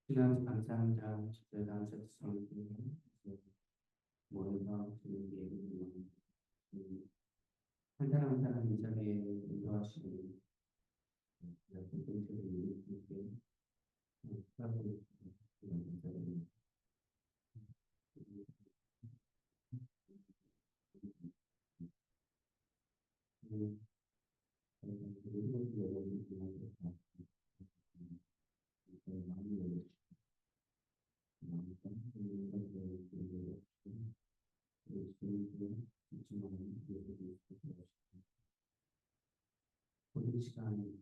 지난 감사합니다. 특별한 접수성이 모여서 주님께 한 사람 한 사람 이 자리에 인도하시고 공동체를 이렇게 하고 모든 시간에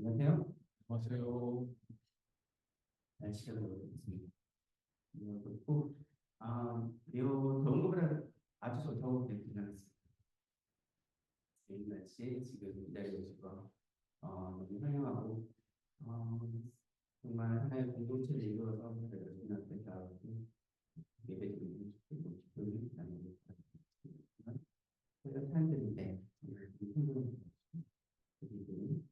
안녕하세요. 안녕하세요. 날씨가 더워졌습니다. 그리고 요 더운 것보다 아주 더우게 지났습니다. 이 날씨에 지금 이 자리에 오셔서 너무 환영하고 정말 하나의 공동체를 이루어서 주님 앞에 나아가고 예배드리고 싶고 기쁨을 나누고 싶습니다. 제가 사람들인데 힘든 분들이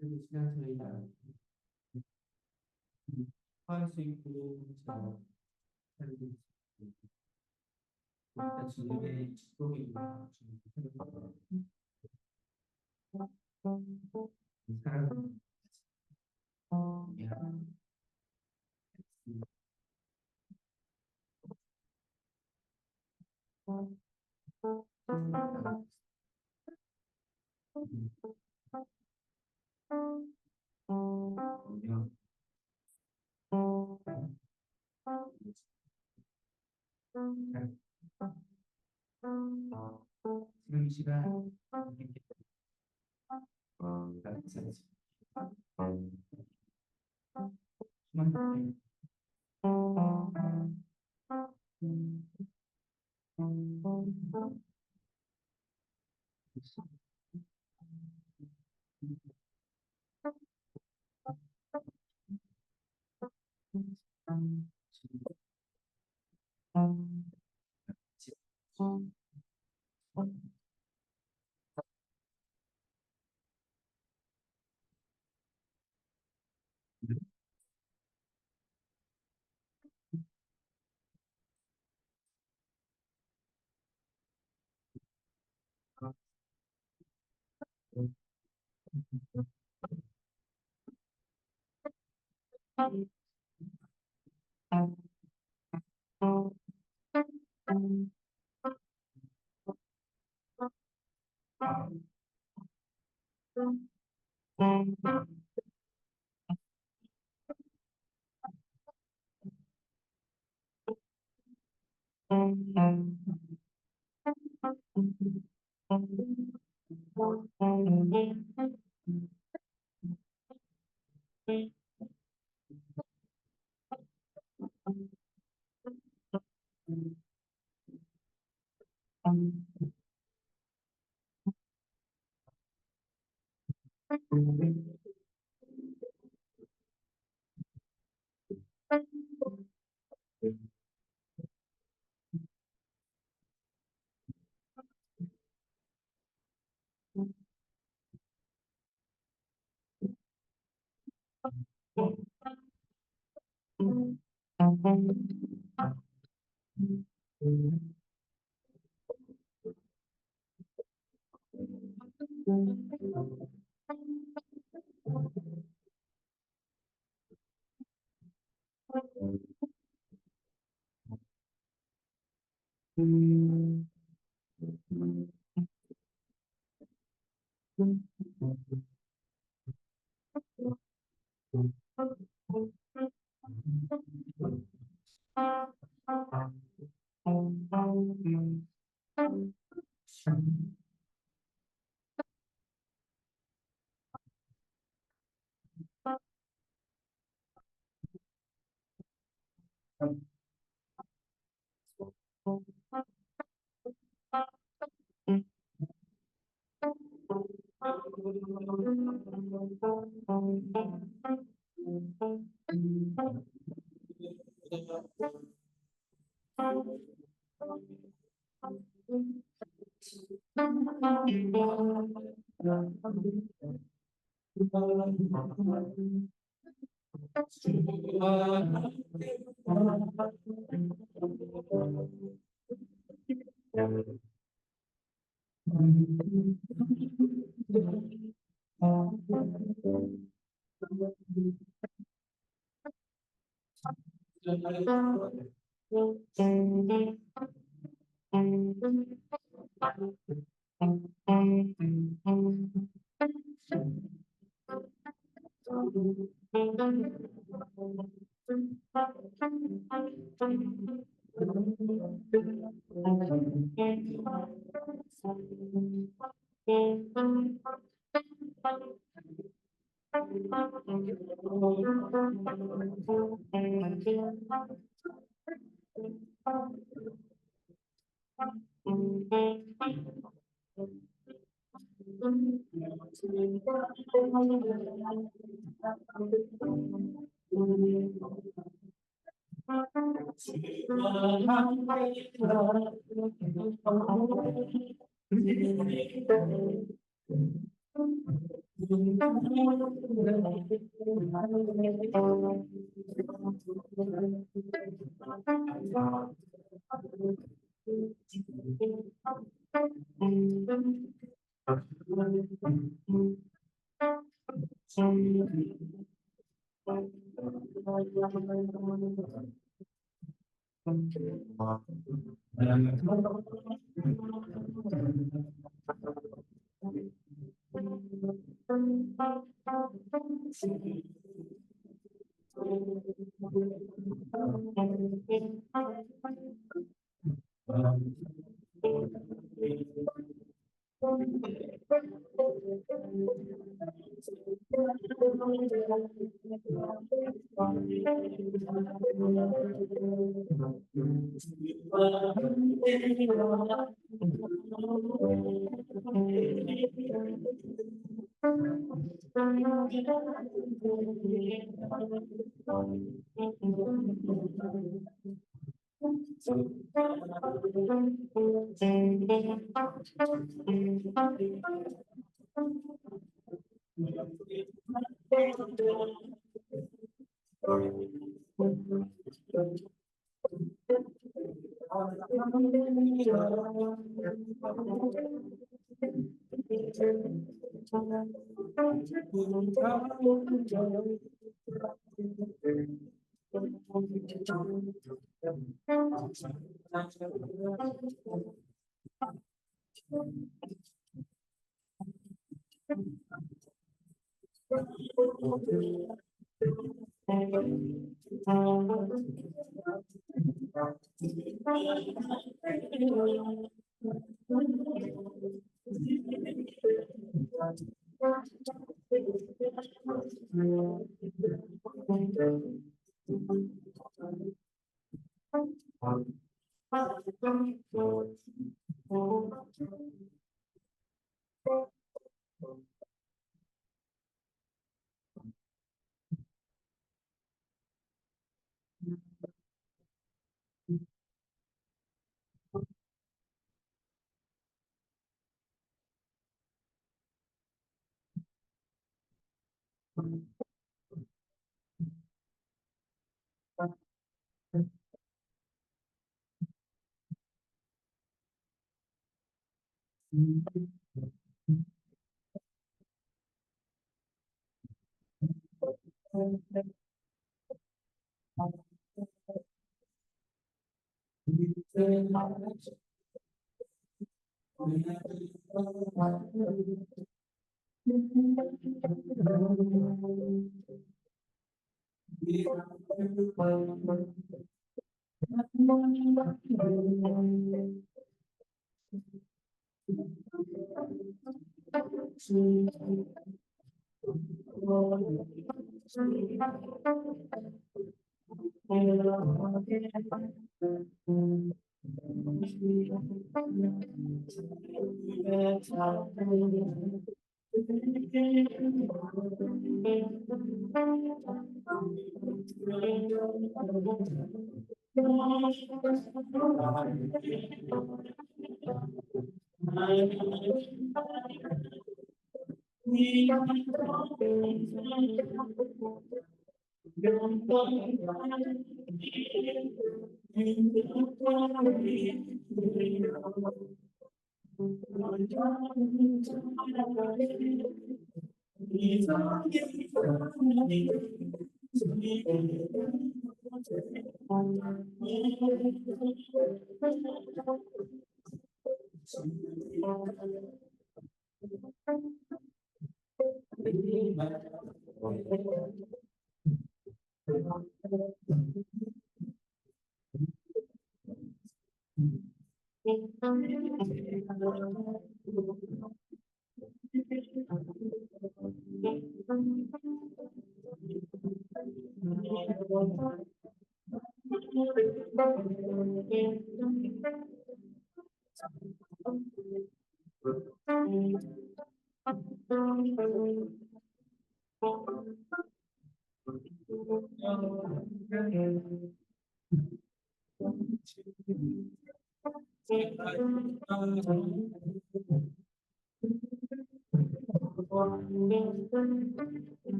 이 시간 저희가 화할 수 있고 저 일단 지금의 직속입니다. 사람 야 지금 이 시간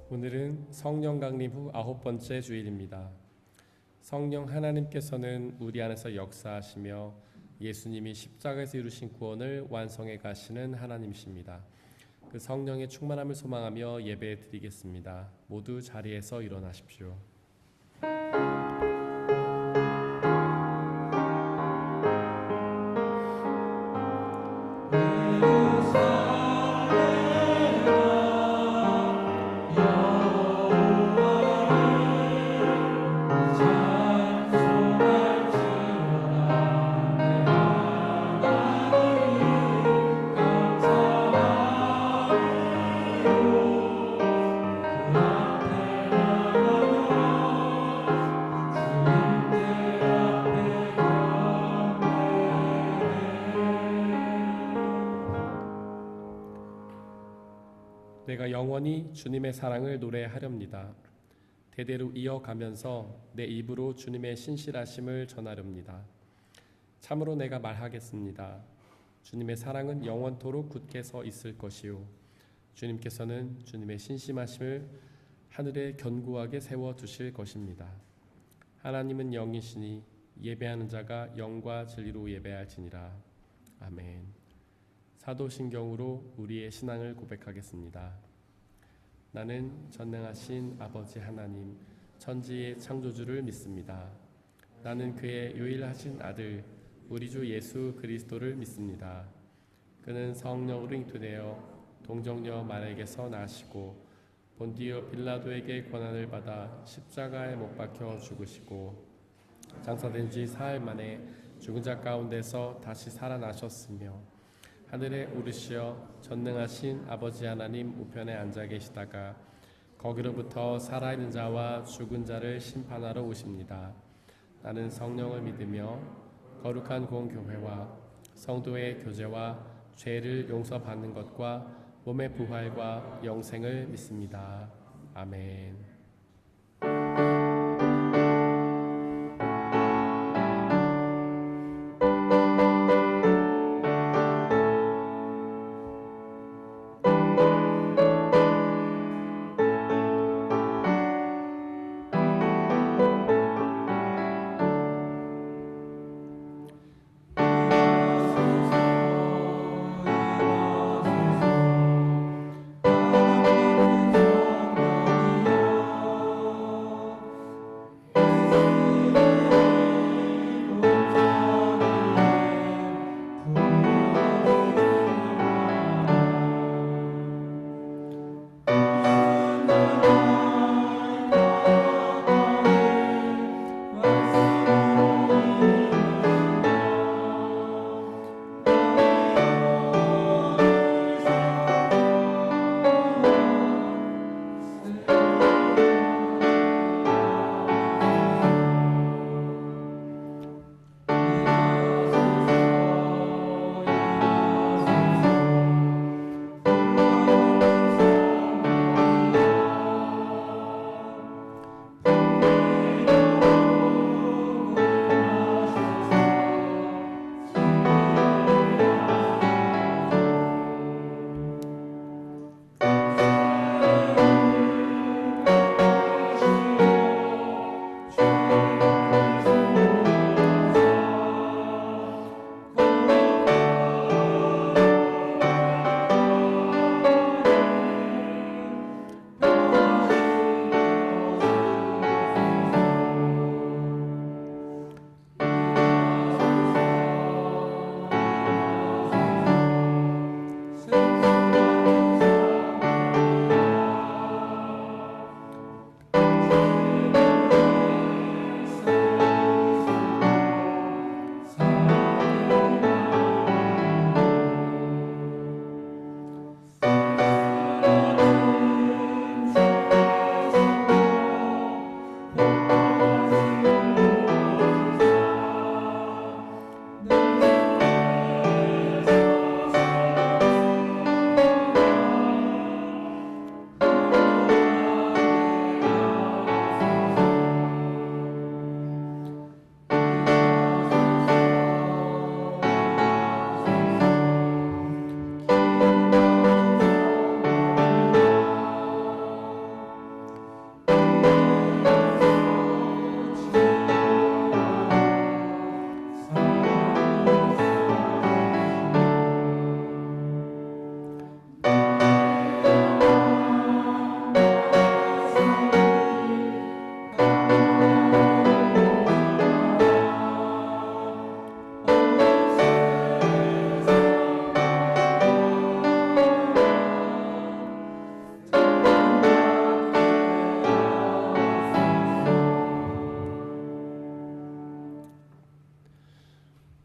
오늘은 성령 강림 후 9번째 주일입니다. 성령 하나님께서는 우리 안에서 역사하시며 예수님이 십자가에서 이루신 구원을 완성해 가시는 하나님이십니다. 그 성령의 충만함을 소망하며 예배 드리겠습니다. 모두 자리에서 일어나십시오. 내가 영원히 주님의 사랑을 노래하렵니다. 대대로 이어가면서 내 입으로 주님의 신실하심을 전하렵니다. 참으로 내가 말하겠습니다. 주님의 사랑은 영원토록 굳게 서 있을 것이요 주님께서는 주님의 신심하심을 하늘에 견고하게 세워두실 것입니다. 하나님은 영이시니 예배하는 자가 영과 진리로 예배할지니라. 아멘. 사도신경으로 우리의 신앙을 고백하겠습니다. 나는 전능하신 아버지 하나님, 천지의 창조주를 믿습니다. 나는 그의 유일하신 아들, 우리 주 예수 그리스도를 믿습니다. 그는 성령으로 잉태되어 동정녀 마리아에게서 나시고 본디오 빌라도에게 고난을 받아 십자가에 못 박혀 죽으시고 장사된 지 사흘 만에 죽은 자 가운데서 다시 살아나셨으며 하늘에 오르시어 전능하신 아버지 하나님 우편에 앉아 계시다가 거기로부터 살아있는 자와 죽은 자를 심판하러 오십니다. 나는 성령을 믿으며 거룩한 공교회와 성도의 교제와 죄를 용서받는 것과 몸의 부활과 영생을 믿습니다. 아멘.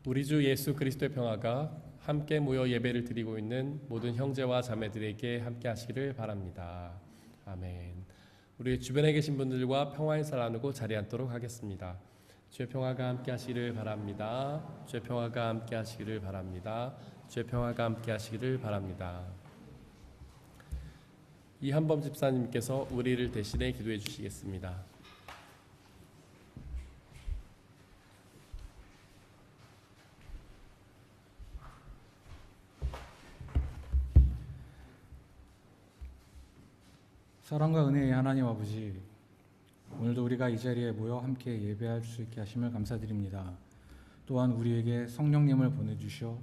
우리 주 예수 그리스도의 평화가 함께 모여 예배를 드리고 있는 모든 형제와 자매들에게 함께 하시기를 바랍니다. 아멘. 우리 주변에 계신 분들과 평화 인사를 나누고 자리 앉도록 하겠습니다. 주의 평화가 함께 하시기를 바랍니다. 주의 평화가 함께 하시기를 바랍니다. 주의 평화가 함께 하시기를 바랍니다. 이한범 집사님께서 우리를 대신해 기도해 주시겠습니다. 사랑과 은혜의 하나님 아버지, 오늘도 우리가 이 자리에 모여 함께 예배할 수 있게 하심을 감사드립니다. 또한 우리에게 성령님을 보내주셔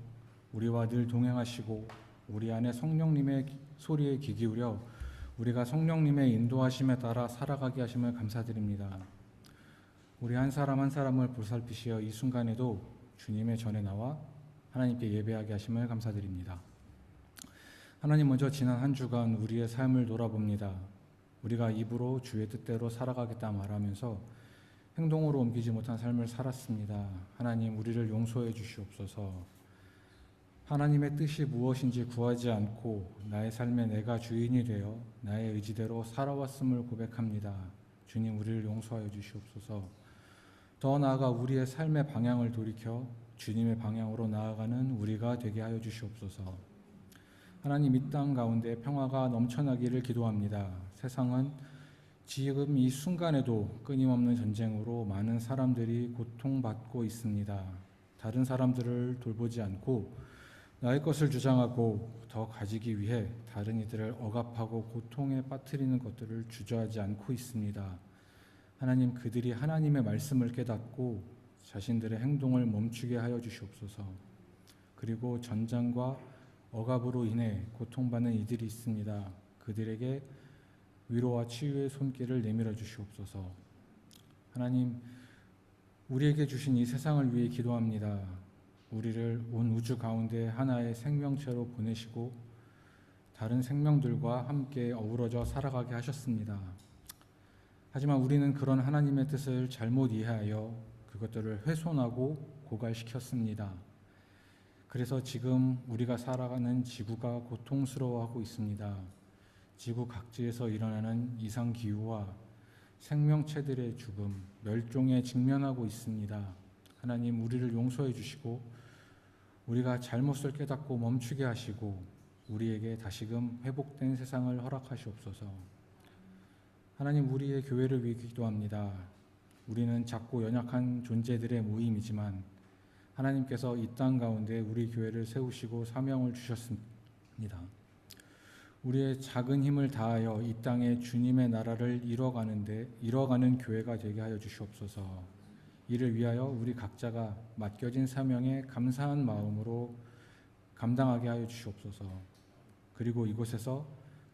우리와 늘 동행하시고 우리 안에 성령님의 소리에 귀 기울여 우리가 성령님의 인도하심에 따라 살아가게 하심을 감사드립니다. 우리 한 사람 한 사람을 보살피시어 이 순간에도 주님의 전에 나와 하나님께 예배하게 하심을 감사드립니다. 하나님, 먼저 지난 한 주간 우리의 삶을 돌아봅니다. 우리가 입으로 주의 뜻대로 살아가겠다 말하면서 행동으로 옮기지 못한 삶을 살았습니다. 하나님, 우리를 용서해 주시옵소서. 하나님의 뜻이 무엇인지 구하지 않고 나의 삶에 내가 주인이 되어 나의 의지대로 살아왔음을 고백합니다. 주님, 우리를 용서하여 주시옵소서. 더 나아가 우리의 삶의 방향을 돌이켜 주님의 방향으로 나아가는 우리가 되게 하여 주시옵소서. 하나님, 이 땅 가운데 평화가 넘쳐나기를 기도합니다. 세상은 지금 이 순간에도 끊임없는 전쟁으로 많은 사람들이 고통받고 있습니다. 다른 사람들을 돌보지 않고 나의 것을 주장하고 더 가지기 위해 다른 이들을 억압하고 고통에 빠뜨리는 것들을 주저하지 않고 있습니다. 하나님, 그들이 하나님의 말씀을 깨닫고 자신들의 행동을 멈추게 하여 주시옵소서. 그리고 전장과 억압으로 인해 고통받는 이들이 있습니다. 그들에게 위로와 치유의 손길을 내밀어 주시옵소서. 하나님, 우리에게 주신 이 세상을 위해 기도합니다. 우리를 온 우주 가운데 하나의 생명체로 보내시고 다른 생명들과 함께 어우러져 살아가게 하셨습니다. 하지만 우리는 그런 하나님의 뜻을 잘못 이해하여 그것들을 훼손하고 고갈시켰습니다. 그래서 지금 우리가 살아가는 지구가 고통스러워하고 있습니다. 지구 각지에서 일어나는 이상기후와 생명체들의 죽음, 멸종에 직면하고 있습니다. 하나님, 우리를 용서해 주시고 우리가 잘못을 깨닫고 멈추게 하시고 우리에게 다시금 회복된 세상을 허락하시옵소서. 하나님, 우리의 교회를 위해 기도합니다. 우리는 작고 연약한 존재들의 모임이지만 하나님께서 이 땅 가운데 우리 교회를 세우시고 사명을 주셨습니다. 우리의 작은 힘을 다하여 이 땅에 주님의 나라를 이뤄가는 교회가 되게 하여 주시옵소서. 이를 위하여 우리 각자가 맡겨진 사명에 감사한 마음으로 감당하게 하여 주시옵소서. 그리고 이곳에서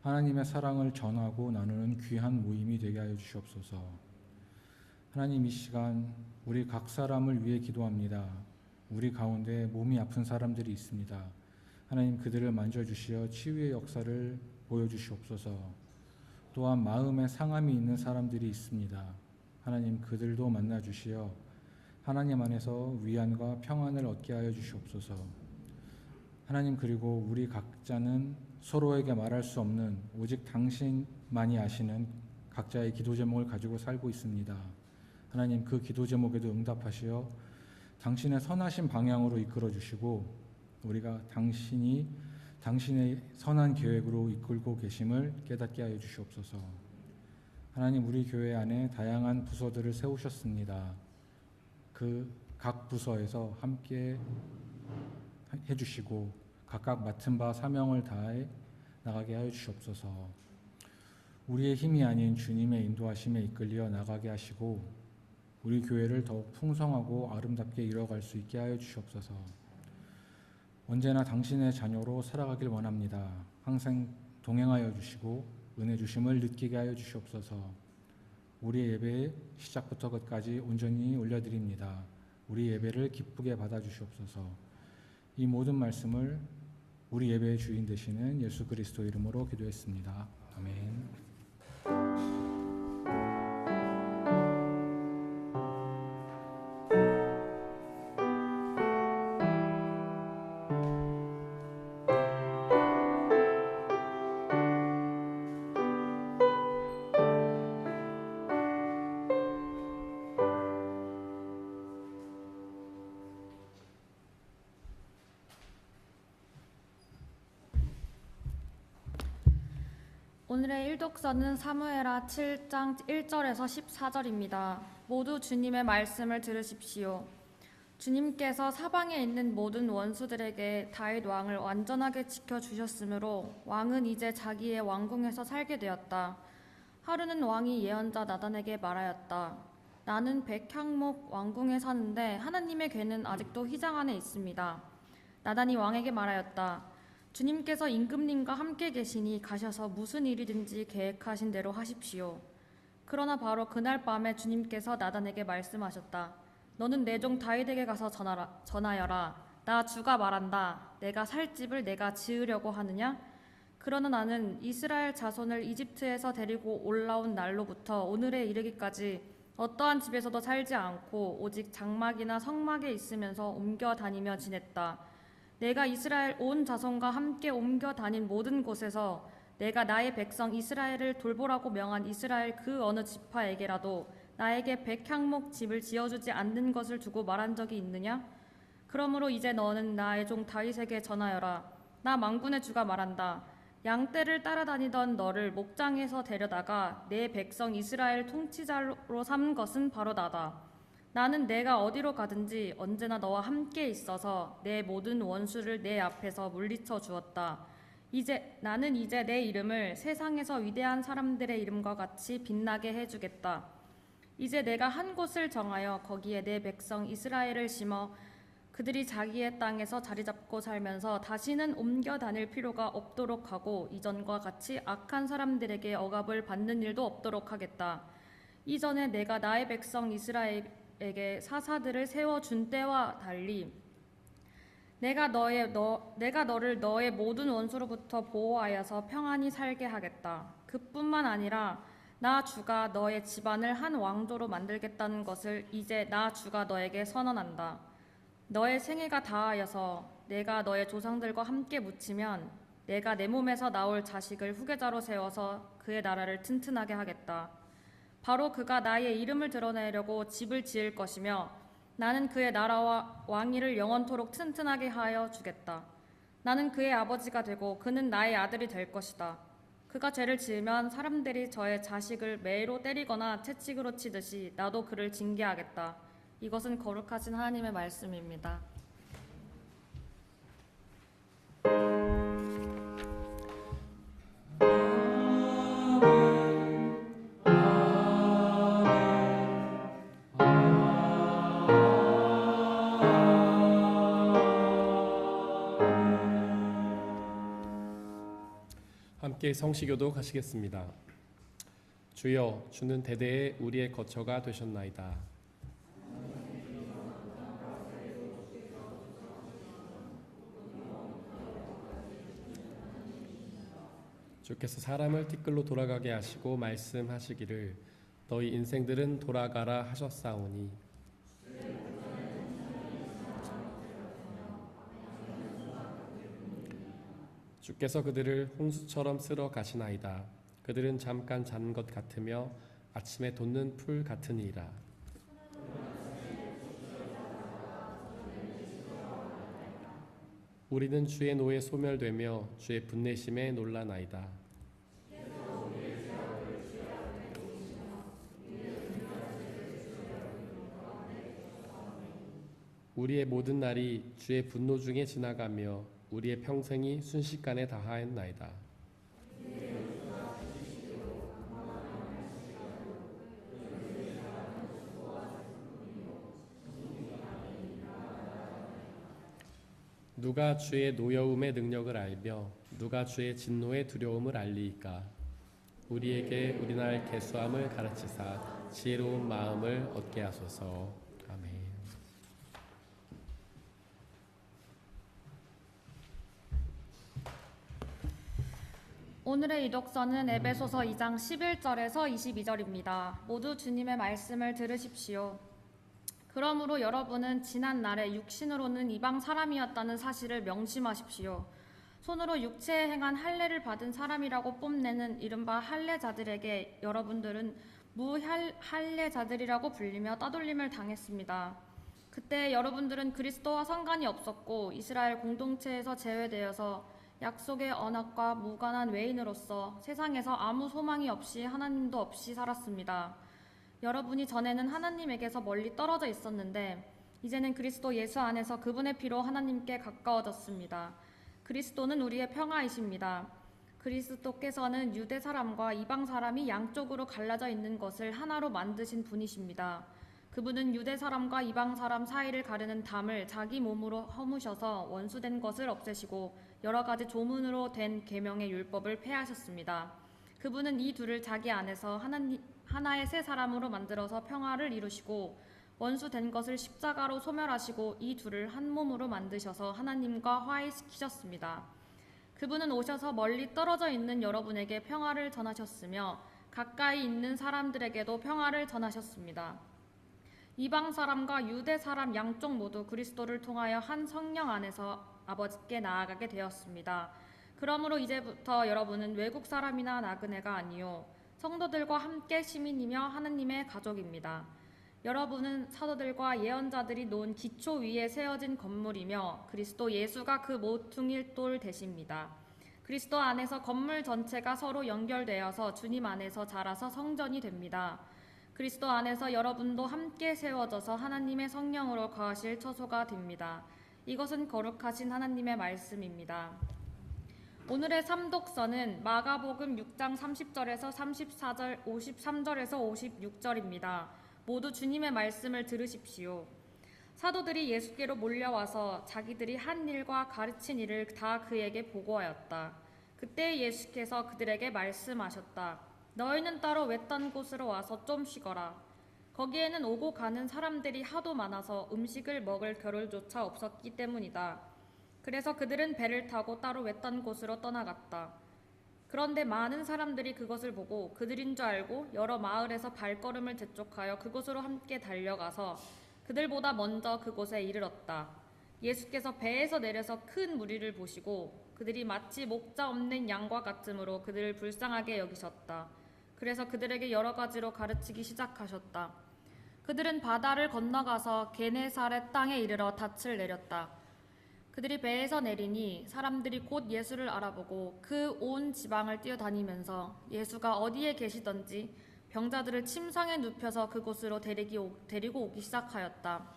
하나님의 사랑을 전하고 나누는 귀한 모임이 되게 하여 주시옵소서. 하나님, 이 시간 우리 각 사람을 위해 기도합니다. 우리 가운데 몸이 아픈 사람들이 있습니다. 하나님, 그들을 만져주시어 치유의 역사를 보여주시옵소서. 또한 마음에 상함이 있는 사람들이 있습니다. 하나님, 그들도 만나주시어 하나님 안에서 위안과 평안을 얻게 하여 주시옵소서. 하나님, 그리고 우리 각자는 서로에게 말할 수 없는 오직 당신만이 아시는 각자의 기도 제목을 가지고 살고 있습니다. 하나님, 그 기도 제목에도 응답하시어 당신의 선하신 방향으로 이끌어 주시고 우리가 당신의 선한 계획으로 이끌고 계심을 깨닫게 하여 주시옵소서. 하나님, 우리 교회 안에 다양한 부서들을 세우셨습니다. 그 각 부서에서 함께 해주시고 각각 맡은 바 사명을 다해 나가게 하여 주시옵소서. 우리의 힘이 아닌 주님의 인도하심에 이끌려 나가게 하시고 우리 교회를 더욱 풍성하고 아름답게 이뤄갈 수 있게 하여 주시옵소서. 언제나 당신의 자녀로 살아가길 원합니다. 항상 동행하여 주시고 은혜 주심을 느끼게 하여 주시옵소서. 우리의 예배의 시작부터 끝까지 온전히 올려드립니다. 우리 예배를 기쁘게 받아주시옵소서. 이 모든 말씀을 우리 예배의 주인 되시는 예수 그리스도 이름으로 기도했습니다. 아멘. 오늘의 일독서는 사무엘하 7장 1절에서 14절입니다. 모두 주님의 말씀을 들으십시오. 주님께서 사방에 있는 모든 원수들에게 다윗 왕을 완전하게 지켜주셨으므로 왕은 이제 자기의 왕궁에서 살게 되었다. 하루는 왕이 예언자 나단에게 말하였다. 나는 백향목 왕궁에 사는데 하나님의 궤는 아직도 휘장 안에 있습니다. 나단이 왕에게 말하였다. 주님께서 임금님과 함께 계시니 가셔서 무슨 일이든지 계획하신 대로 하십시오. 그러나 바로 그날 밤에 주님께서 나단에게 말씀하셨다. 너는 내 종 다윗에게 가서 전하여라. 나 주가 말한다. 내가 살 집을 내가 지으려고 하느냐? 그러나 나는 이스라엘 자손을 이집트에서 데리고 올라온 날로부터 오늘에 이르기까지 어떠한 집에서도 살지 않고 오직 장막이나 성막에 있으면서 옮겨 다니며 지냈다. 내가 이스라엘 온 자손과 함께 옮겨 다닌 모든 곳에서 내가 나의 백성 이스라엘을 돌보라고 명한 이스라엘 그 어느 지파에게라도 나에게 백향목 집을 지어주지 않는 것을 두고 말한 적이 있느냐? 그러므로 이제 너는 나의 종 다윗에게 전하여라. 나 만군의 주가 말한다. 양떼를 따라다니던 너를 목장에서 데려다가 내 백성 이스라엘 통치자로 삼은 것은 바로 나다. 나는 내가 어디로 가든지 언제나 너와 함께 있어서 내 모든 원수를 내 앞에서 물리쳐 주었다. 나는 이제 내 이름을 세상에서 위대한 사람들의 이름과 같이 빛나게 해주겠다. 이제 내가 한 곳을 정하여 거기에 내 백성 이스라엘을 심어 그들이 자기의 땅에서 자리 잡고 살면서 다시는 옮겨 다닐 필요가 없도록 하고 이전과 같이 악한 사람들에게 억압을 받는 일도 없도록 하겠다. 이전에 내가 나의 백성 이스라엘에게 사사들을 세워준 때와 달리 내가 너를 너의 모든 원수로부터 보호하여서 평안히 살게 하겠다. 그뿐만 아니라 나 주가 너의 집안을 한 왕조로 만들겠다는 것을 이제 나 주가 너에게 선언한다. 너의 생애가 다하여서 내가 너의 조상들과 함께 묻히면 내가 내 몸에서 나올 자식을 후계자로 세워서 그의 나라를 튼튼하게 하겠다. 바로 그가 나의 이름을 드러내려고 집을 지을 것이며 나는 그의 나라와 왕위를 영원토록 튼튼하게 하여 주겠다. 나는 그의 아버지가 되고 그는 나의 아들이 될 것이다. 그가 죄를 지으면 사람들이 저의 자식을 매로 때리거나 채찍으로 치듯이 나도 그를 징계하겠다. 이것은 거룩하신 하나님의 말씀입니다. 함께 성시교도 가시겠습니다. 주여, 주는 대대에 우리의 거처가 되셨나이다. 주께서 사람을 티끌로 돌아가게 하시고 말씀하시기를 너희 인생들은 돌아가라 하셨사오니 주께서 그들을 홍수처럼 쓸어 가시나이다. 그들은 잠깐 잔 것 같으며 아침에 돋는 풀 같으니이다. 우리는 주의 노에 소멸되며 주의 분내심에 놀라나이다. 우리의 모든 날이 주의 분노 중에 지나가며 우리의 평생이 순식간에 다하였나이다. 누가 주의 노여움의 능력을 알며 누가 주의 진노의 두려움을 알리이까? 우리에게 우리날 계수함을 가르치사 지혜로운 마음을 얻게 하소서. 아멘. 오늘의 이독서는 에베소서 2장 11절에서 22절입니다. 모두 주님의 말씀을 들으십시오. 그러므로 여러분은 지난 날에 육신으로는 이방 사람이었다는 사실을 명심하십시오. 손으로 육체에 행한 할례를 받은 사람이라고 뽐내는 이른바 할례자들에게 여러분들은 무할례자들이라고 불리며 따돌림을 당했습니다. 그때 여러분들은 그리스도와 상관이 없었고 이스라엘 공동체에서 제외되어서 약속의 언약과 무관한 외인으로서 세상에서 아무 소망이 없이 하나님도 없이 살았습니다. 여러분이 전에는 하나님에게서 멀리 떨어져 있었는데 이제는 그리스도 예수 안에서 그분의 피로 하나님께 가까워졌습니다. 그리스도는 우리의 평화이십니다. 그리스도께서는 유대 사람과 이방 사람이 양쪽으로 갈라져 있는 것을 하나로 만드신 분이십니다. 그분은 유대 사람과 이방 사람 사이를 가르는 담을 자기 몸으로 허무셔서 원수된 것을 없애시고 여러 가지 조문으로 된 계명의 율법을 폐하셨습니다. 그분은 이 둘을 자기 안에서 하나의 새 사람으로 만들어서 평화를 이루시고 원수된 것을 십자가로 소멸하시고 이 둘을 한 몸으로 만드셔서 하나님과 화해시키셨습니다. 그분은 오셔서 멀리 떨어져 있는 여러분에게 평화를 전하셨으며 가까이 있는 사람들에게도 평화를 전하셨습니다. 이방 사람과 유대 사람 양쪽 모두 그리스도를 통하여 한 성령 안에서 아버지께 나아가게 되었습니다. 그러므로 이제부터 여러분은 외국 사람이나 나그네가 아니요 성도들과 함께 시민이며 하나님의 가족입니다. 여러분은 사도들과 예언자들이 놓은 기초 위에 세워진 건물이며 그리스도 예수가 그 모퉁이 돌 되십니다. 그리스도 안에서 건물 전체가 서로 연결되어서 주님 안에서 자라서 성전이 됩니다. 그리스도 안에서 여러분도 함께 세워져서 하나님의 성령으로 거하실 처소가 됩니다. 이것은 거룩하신 하나님의 말씀입니다. 오늘의 삼독서는 마가복음 6장 30절에서 34절, 53절에서 56절입니다. 모두 주님의 말씀을 들으십시오. 사도들이 예수께로 몰려와서 자기들이 한 일과 가르친 일을 다 그에게 보고하였다. 그때 예수께서 그들에게 말씀하셨다. 너희는 따로 외딴 곳으로 와서 좀 쉬거라. 거기에는 오고 가는 사람들이 하도 많아서 음식을 먹을 겨를조차 없었기 때문이다. 그래서 그들은 배를 타고 따로 외딴 곳으로 떠나갔다. 그런데 많은 사람들이 그것을 보고 그들인 줄 알고 여러 마을에서 발걸음을 재촉하여 그곳으로 함께 달려가서 그들보다 먼저 그곳에 이르렀다. 예수께서 배에서 내려서 큰 무리를 보시고 그들이 마치 목자 없는 양과 같으므로 그들을 불쌍하게 여기셨다. 그래서 그들에게 여러 가지로 가르치기 시작하셨다. 그들은 바다를 건너가서 게네사렛 땅에 이르러 닻을 내렸다. 그들이 배에서 내리니 사람들이 곧 예수를 알아보고 그 온 지방을 뛰어다니면서 예수가 어디에 계시던지 병자들을 침상에 눕혀서 그곳으로 데리고 오기 시작하였다.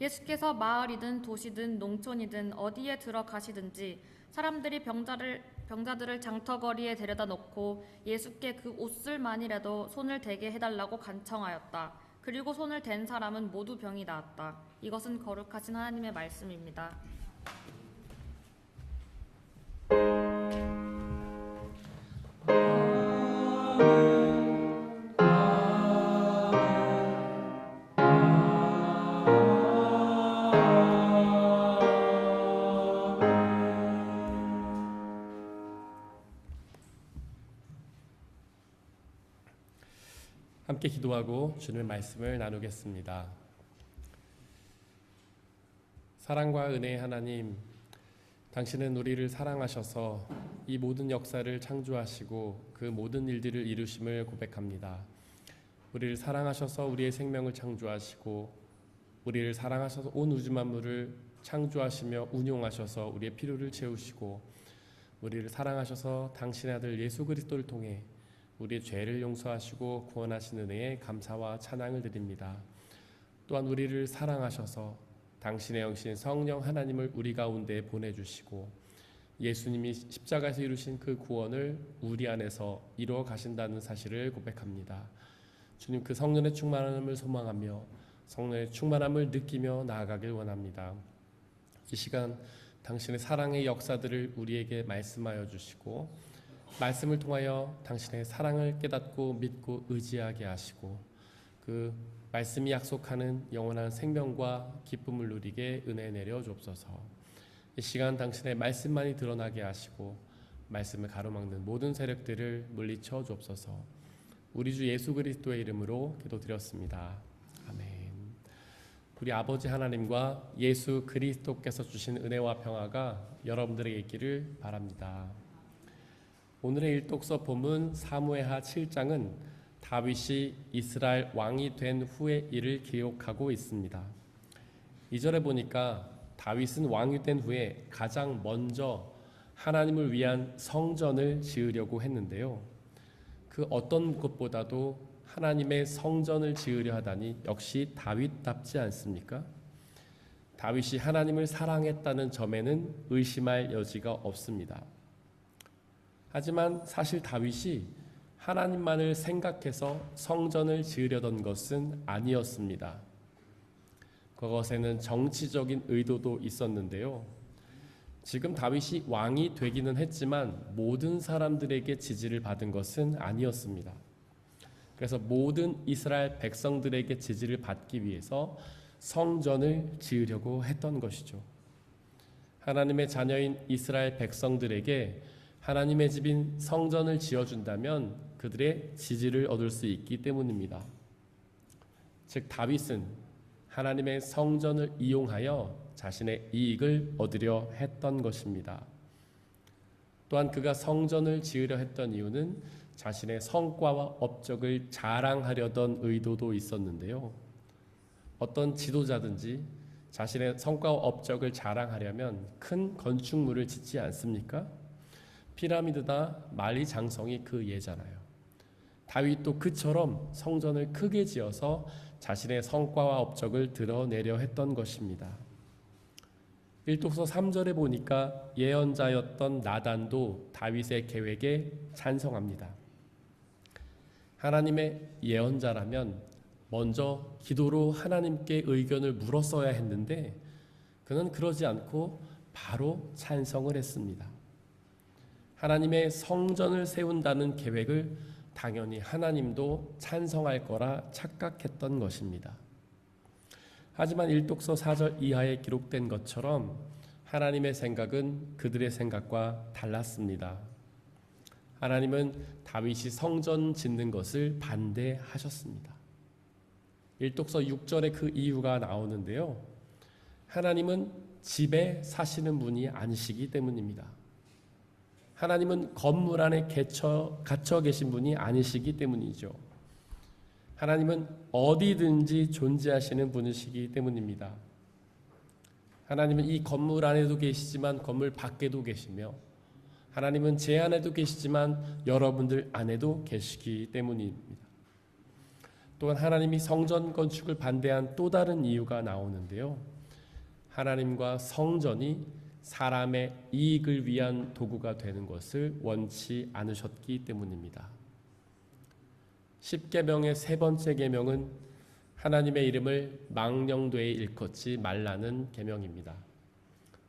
예수께서 마을이든 도시든 농촌이든 어디에 들어가시든지 사람들이 병자들을 장터거리에 데려다 놓고 예수께 그 옷을만이라도 손을 대게 해달라고 간청하였다. 그리고 손을 댄 사람은 모두 병이 나았다. 이것은 거룩하신 하나님의 말씀입니다. 함께 기도하고 주님의 말씀을 나누겠습니다. 사랑과 은혜의 하나님, 당신은 우리를 사랑하셔서 이 모든 역사를 창조하시고 그 모든 일들을 이루심을 고백합니다. 우리를 사랑하셔서 우리의 생명을 창조하시고 우리를 사랑하셔서 온 우주 만물을 창조하시며 운용하셔서 우리의 필요를 채우시고 우리를 사랑하셔서 당신의 아들 예수 그리스도를 통해 우리의 죄를 용서하시고 구원하신 은혜에 감사와 찬양을 드립니다. 또한 우리를 사랑하셔서 당신의 영신 성령 하나님을 우리 가운데 보내주시고 예수님이 십자가에서 이루신 그 구원을 우리 안에서 이루어 가신다는 사실을 고백합니다. 주님, 그 성령의 충만함을 소망하며 성령의 충만함을 느끼며 나아가길 원합니다. 이 시간 당신의 사랑의 역사들을 우리에게 말씀하여 주시고 말씀을 통하여 당신의 사랑을 깨닫고 믿고 의지하게 하시고 그 말씀이 약속하는 영원한 생명과 기쁨을 누리게 은혜 내려 주옵소서. 이 시간 당신의 말씀만이 드러나게 하시고 말씀을 가로막는 모든 세력들을 물리쳐 주옵소서. 우리 주 예수 그리스도의 이름으로 기도드렸습니다. 아멘. 우리 아버지 하나님과 예수 그리스도께서 주신 은혜와 평화가 여러분들에게 있기를 바랍니다. 오늘의 일독서 본문 사무엘하 7장은 다윗이 이스라엘 왕이 된 후의 일을 기록하고 있습니다. 2절에 보니까 다윗은 왕이 된 후에 가장 먼저 하나님을 위한 성전을 지으려고 했는데요. 그 어떤 것보다도 하나님의 성전을 지으려 하다니 역시 다윗답지 않습니까? 다윗이 하나님을 사랑했다는 점에는 의심할 여지가 없습니다. 하지만 사실 다윗이 하나님만을 생각해서 성전을 지으려던 것은 아니었습니다. 그것에는 정치적인 의도도 있었는데요. 지금 다윗이 왕이 되기는 했지만 모든 사람들에게 지지를 받은 것은 아니었습니다. 그래서 모든 이스라엘 백성들에게 지지를 받기 위해서 성전을 지으려고 했던 것이죠. 하나님의 자녀인 이스라엘 백성들에게 하나님의 집인 성전을 지어준다면 그들의 지지를 얻을 수 있기 때문입니다. 즉 다윗은 하나님의 성전을 이용하여 자신의 이익을 얻으려 했던 것입니다. 또한 그가 성전을 지으려 했던 이유는 자신의 성과와 업적을 자랑하려던 의도도 있었는데요. 어떤 지도자든지 자신의 성과와 업적을 자랑하려면 큰 건축물을 짓지 않습니까? 피라미드나 만리장성이 그 예잖아요. 다윗도 그처럼 성전을 크게 지어서 자신의 성과와 업적을 드러내려 했던 것입니다. 1독서 3절에 보니까 예언자였던 나단도 다윗의 계획에 찬성합니다. 하나님의 예언자라면 먼저 기도로 하나님께 의견을 물었어야 했는데 그는 그러지 않고 바로 찬성을 했습니다. 하나님의 성전을 세운다는 계획을 당연히 하나님도 찬성할 거라 착각했던 것입니다. 하지만 1독서 4절 이하에 기록된 것처럼 하나님의 생각은 그들의 생각과 달랐습니다. 하나님은 다윗이 성전 짓는 것을 반대하셨습니다. 1독서 6절에 그 이유가 나오는데요. 하나님은 집에 사시는 분이 아니시기 때문입니다. 하나님은 건물 안에 갇혀 계신 분이 아니시기 때문이죠. 하나님은 어디든지 존재하시는 분이시기 때문입니다. 하나님은 이 건물 안에도 계시지만 건물 밖에도 계시며 하나님은 제 안에도 계시지만 여러분들 안에도 계시기 때문입니다. 또한 하나님이 성전 건축을 반대한 또 다른 이유가 나오는데요. 하나님과 성전이 사람의 이익을 위한 도구가 되는 것을 원치 않으셨기 때문입니다. 10계명의 세 번째 계명은 하나님의 이름을 망령되이 일컫지 말라는 계명입니다.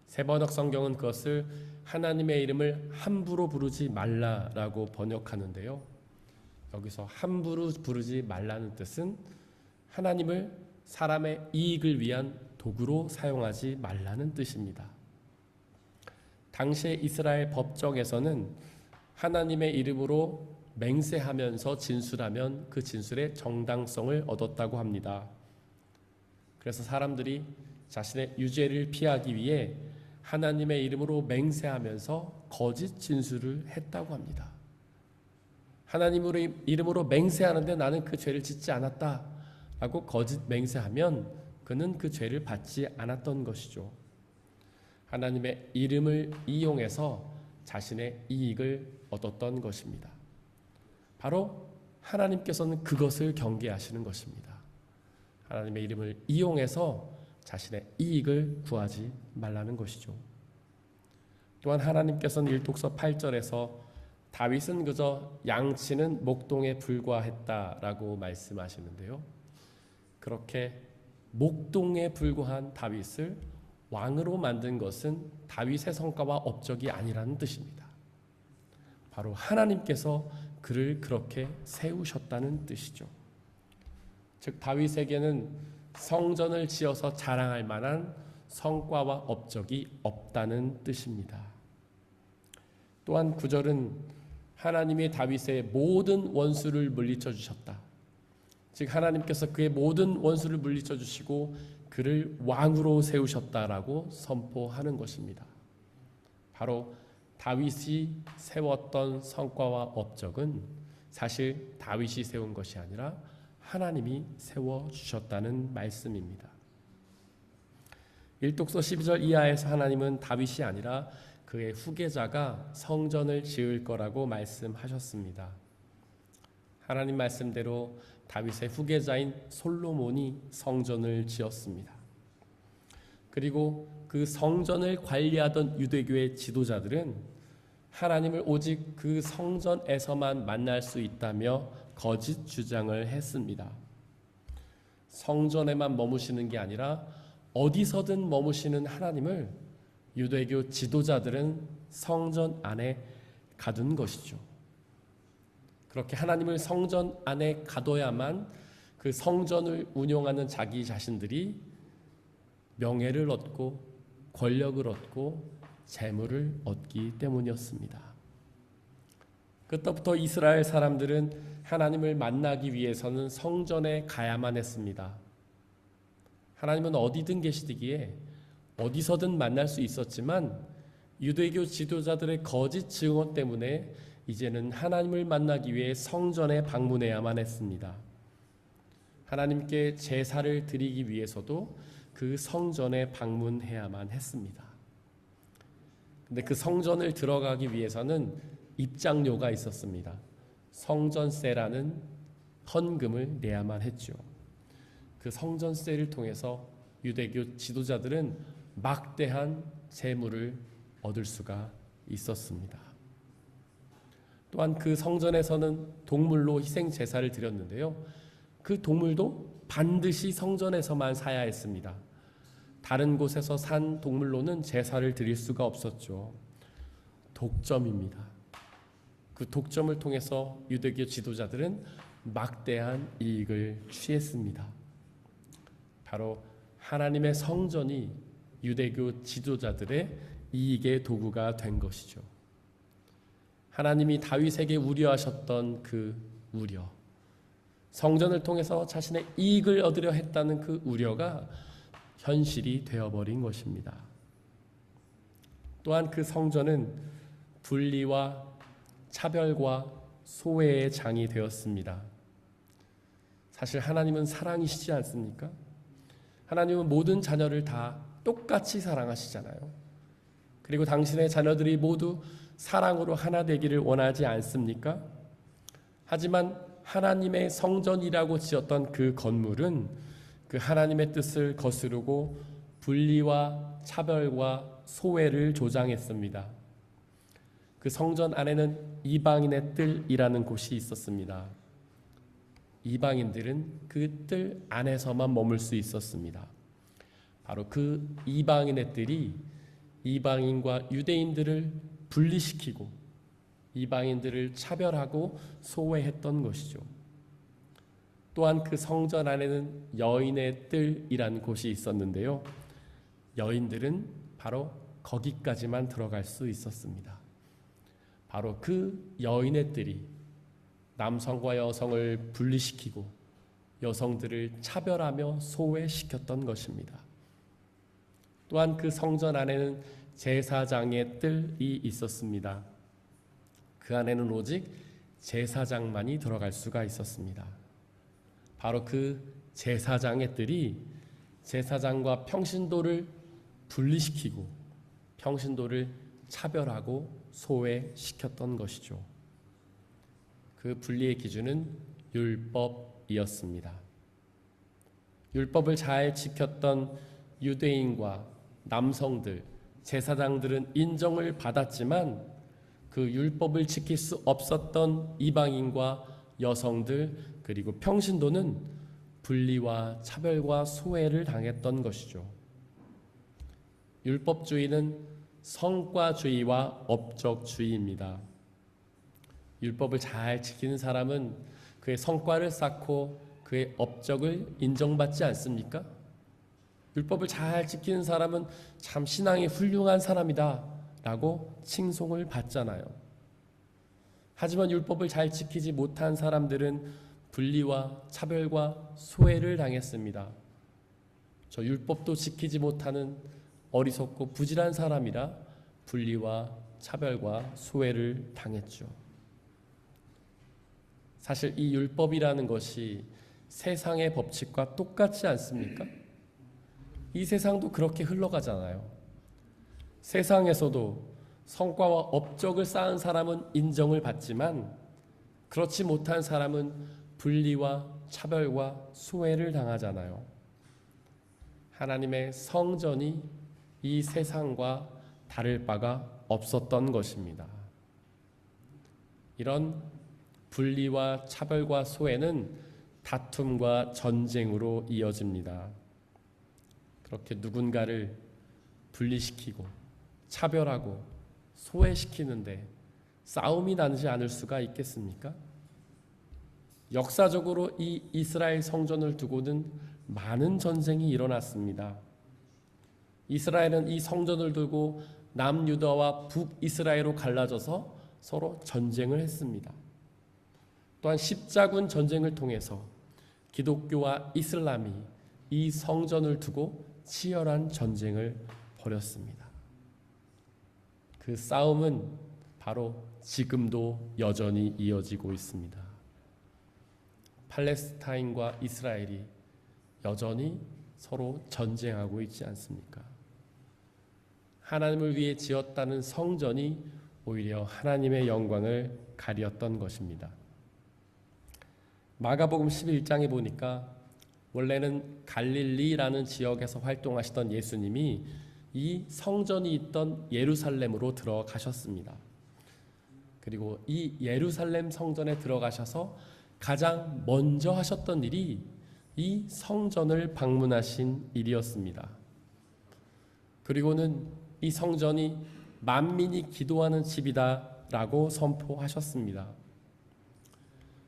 세번역 성경은 그것을 하나님의 이름을 함부로 부르지 말라라고 번역하는데요. 여기서 함부로 부르지 말라는 뜻은 하나님을 사람의 이익을 위한 도구로 사용하지 말라는 뜻입니다. 당시의 이스라엘 법정에서는 하나님의 이름으로 맹세하면서 진술하면 그 진술의 정당성을 얻었다고 합니다. 그래서 사람들이 자신의 유죄를 피하기 위해 하나님의 이름으로 맹세하면서 거짓 진술을 했다고 합니다. 하나님의 이름으로 맹세하는데 나는 그 죄를 짓지 않았다 라고 거짓 맹세하면 그는 그 죄를 받지 않았던 것이죠. 하나님의 이름을 이용해서 자신의 이익을 얻었던 것입니다. 바로 하나님께서는 그것을 경계하시는 것입니다. 하나님의 이름을 이용해서 자신의 이익을 구하지 말라는 것이죠. 또한 하나님께서는 1독서 8절에서 다윗은 그저 양치는 목동에 불과했다라고 말씀하시는데요. 그렇게 목동에 불과한 다윗을 왕으로 만든 것은 다윗의 성과와 업적이 아니라는 뜻입니다. 바로 하나님께서 그를 그렇게 세우셨다는 뜻이죠. 즉 다윗에게는 성전을 지어서 자랑할 만한 성과와 업적이 없다는 뜻입니다. 또한 9절은 하나님이 다윗의 모든 원수를 물리쳐 주셨다. 즉 하나님께서 그의 모든 원수를 물리쳐 주시고 그를 왕으로 세우셨다라고 선포하는 것입니다. 바로 다윗이 세웠던 성과와 업적은 사실 다윗이 세운 것이 아니라 하나님이 세워주셨다는 말씀입니다. 1독서 12절 이하에서 하나님은 다윗이 아니라 그의 후계자가 성전을 지을 거라고 말씀하셨습니다. 하나님 말씀대로 다윗의 후계자인 솔로몬이 성전을 지었습니다. 그리고 그 성전을 관리하던 유대교의 지도자들은 하나님을 오직 그 성전에서만 만날 수 있다며 거짓 주장을 했습니다. 성전에만 머무시는 게 아니라 어디서든 머무시는 하나님을 유대교 지도자들은 성전 안에 가둔 것이죠. 그렇게 하나님을 성전 안에 가둬야만 그 성전을 운영하는 자기 자신들이 명예를 얻고 권력을 얻고 재물을 얻기 때문이었습니다. 그때부터 이스라엘 사람들은 하나님을 만나기 위해서는 성전에 가야만 했습니다. 하나님은 어디든 계시기에 어디서든 만날 수 있었지만 유대교 지도자들의 거짓 증언 때문에 이제는 하나님을 만나기 위해 성전에 방문해야만 했습니다. 하나님께 제사를 드리기 위해서도 그 성전에 방문해야만 했습니다. 근데 그 성전을 들어가기 위해서는 입장료가 있었습니다. 성전세라는 헌금을 내야만 했죠. 그 성전세를 통해서 유대교 지도자들은 막대한 재물을 얻을 수가 있었습니다. 또한 그 성전에서는 동물로 희생 제사를 드렸는데요. 그 동물도 반드시 성전에서만 사야 했습니다. 다른 곳에서 산 동물로는 제사를 드릴 수가 없었죠. 독점입니다. 그 독점을 통해서 유대교 지도자들은 막대한 이익을 취했습니다. 바로 하나님의 성전이 유대교 지도자들의 이익의 도구가 된 것이죠. 하나님이 다윗에게 우려하셨던 그 우려, 성전을 통해서 자신의 이익을 얻으려 했다는 그 우려가 현실이 되어버린 것입니다. 또한 그 성전은 분리와 차별과 소외의 장이 되었습니다. 사실 하나님은 사랑이시지 않습니까? 하나님은 모든 자녀를 다 똑같이 사랑하시잖아요. 그리고 당신의 자녀들이 모두 사랑으로 하나 되기를 원하지 않습니까? 하지만 하나님의 성전이라고 지었던 그 건물은 그 하나님의 뜻을 거스르고 분리와 차별과 소외를 조장했습니다. 그 성전 안에는 이방인의 뜰이라는 곳이 있었습니다. 이방인들은 그 뜰 안에서만 머물 수 있었습니다. 바로 그 이방인의 뜰이 이방인과 유대인들을 분리시키고 이방인들을 차별하고 소외했던 것이죠. 또한 그 성전 안에는 여인의 뜰이라는 곳이 있었는데요. 여인들은 바로 거기까지만 들어갈 수 있었습니다. 바로 그 여인의 뜰이 남성과 여성을 분리시키고 여성들을 차별하며 소외시켰던 것입니다. 또한 그 성전 안에는 제사장의 뜰이 있었습니다. 그 안에는 오직 제사장만이 들어갈 수가 있었습니다. 바로 그 제사장의 뜰이 제사장과 평신도를 분리시키고 평신도를 차별하고 소외시켰던 것이죠. 그 분리의 기준은 율법이었습니다. 율법을 잘 지켰던 유대인과 남성들, 제사장들은 인정을 받았지만 그 율법을 지킬 수 없었던 이방인과 여성들 그리고 평신도는 분리와 차별과 소외를 당했던 것이죠. 율법주의는 성과주의와 업적주의입니다. 율법을 잘 지키는 사람은 그의 성과를 쌓고 그의 업적을 인정받지 않습니까? 율법을 잘 지키는 사람은 참 신앙이 훌륭한 사람이다 라고 칭송을 받잖아요. 하지만 율법을 잘 지키지 못한 사람들은 분리와 차별과 소외를 당했습니다. 저 율법도 지키지 못하는 어리석고 부질한 사람이라 분리와 차별과 소외를 당했죠. 사실 이 율법이라는 것이 세상의 법칙과 똑같지 않습니까? 이 세상도 그렇게 흘러가잖아요. 세상에서도 성과와 업적을 쌓은 사람은 인정을 받지만 그렇지 못한 사람은 분리와 차별과 소외를 당하잖아요. 하나님의 성전이 이 세상과 다를 바가 없었던 것입니다. 이런 분리와 차별과 소외는 다툼과 전쟁으로 이어집니다. 그렇게 누군가를 분리시키고 차별하고 소외시키는데 싸움이 나지 않을 수가 있겠습니까? 역사적으로 이 이스라엘 성전을 두고는 많은 전쟁이 일어났습니다. 이스라엘은 이 성전을 두고 남유다와 북이스라엘로 갈라져서 서로 전쟁을 했습니다. 또한 십자군 전쟁을 통해서 기독교와 이슬람이 이 성전을 두고 치열한 전쟁을 벌였습니다. 그 싸움은 바로 지금도 여전히 이어지고 있습니다. 팔레스타인과 이스라엘이 여전히 서로 전쟁하고 있지 않습니까? 하나님을 위해 지었다는 성전이 오히려 하나님의 영광을 가리었던 것입니다. 마가복음 11장에 보니까 원래는 갈릴리라는 지역에서 활동하시던 예수님이 이 성전이 있던 예루살렘으로 들어가셨습니다. 그리고 이 예루살렘 성전에 들어가셔서 가장 먼저 하셨던 일이 이 성전을 방문하신 일이었습니다. 그리고는 이 성전이 만민이 기도하는 집이다라고 선포하셨습니다.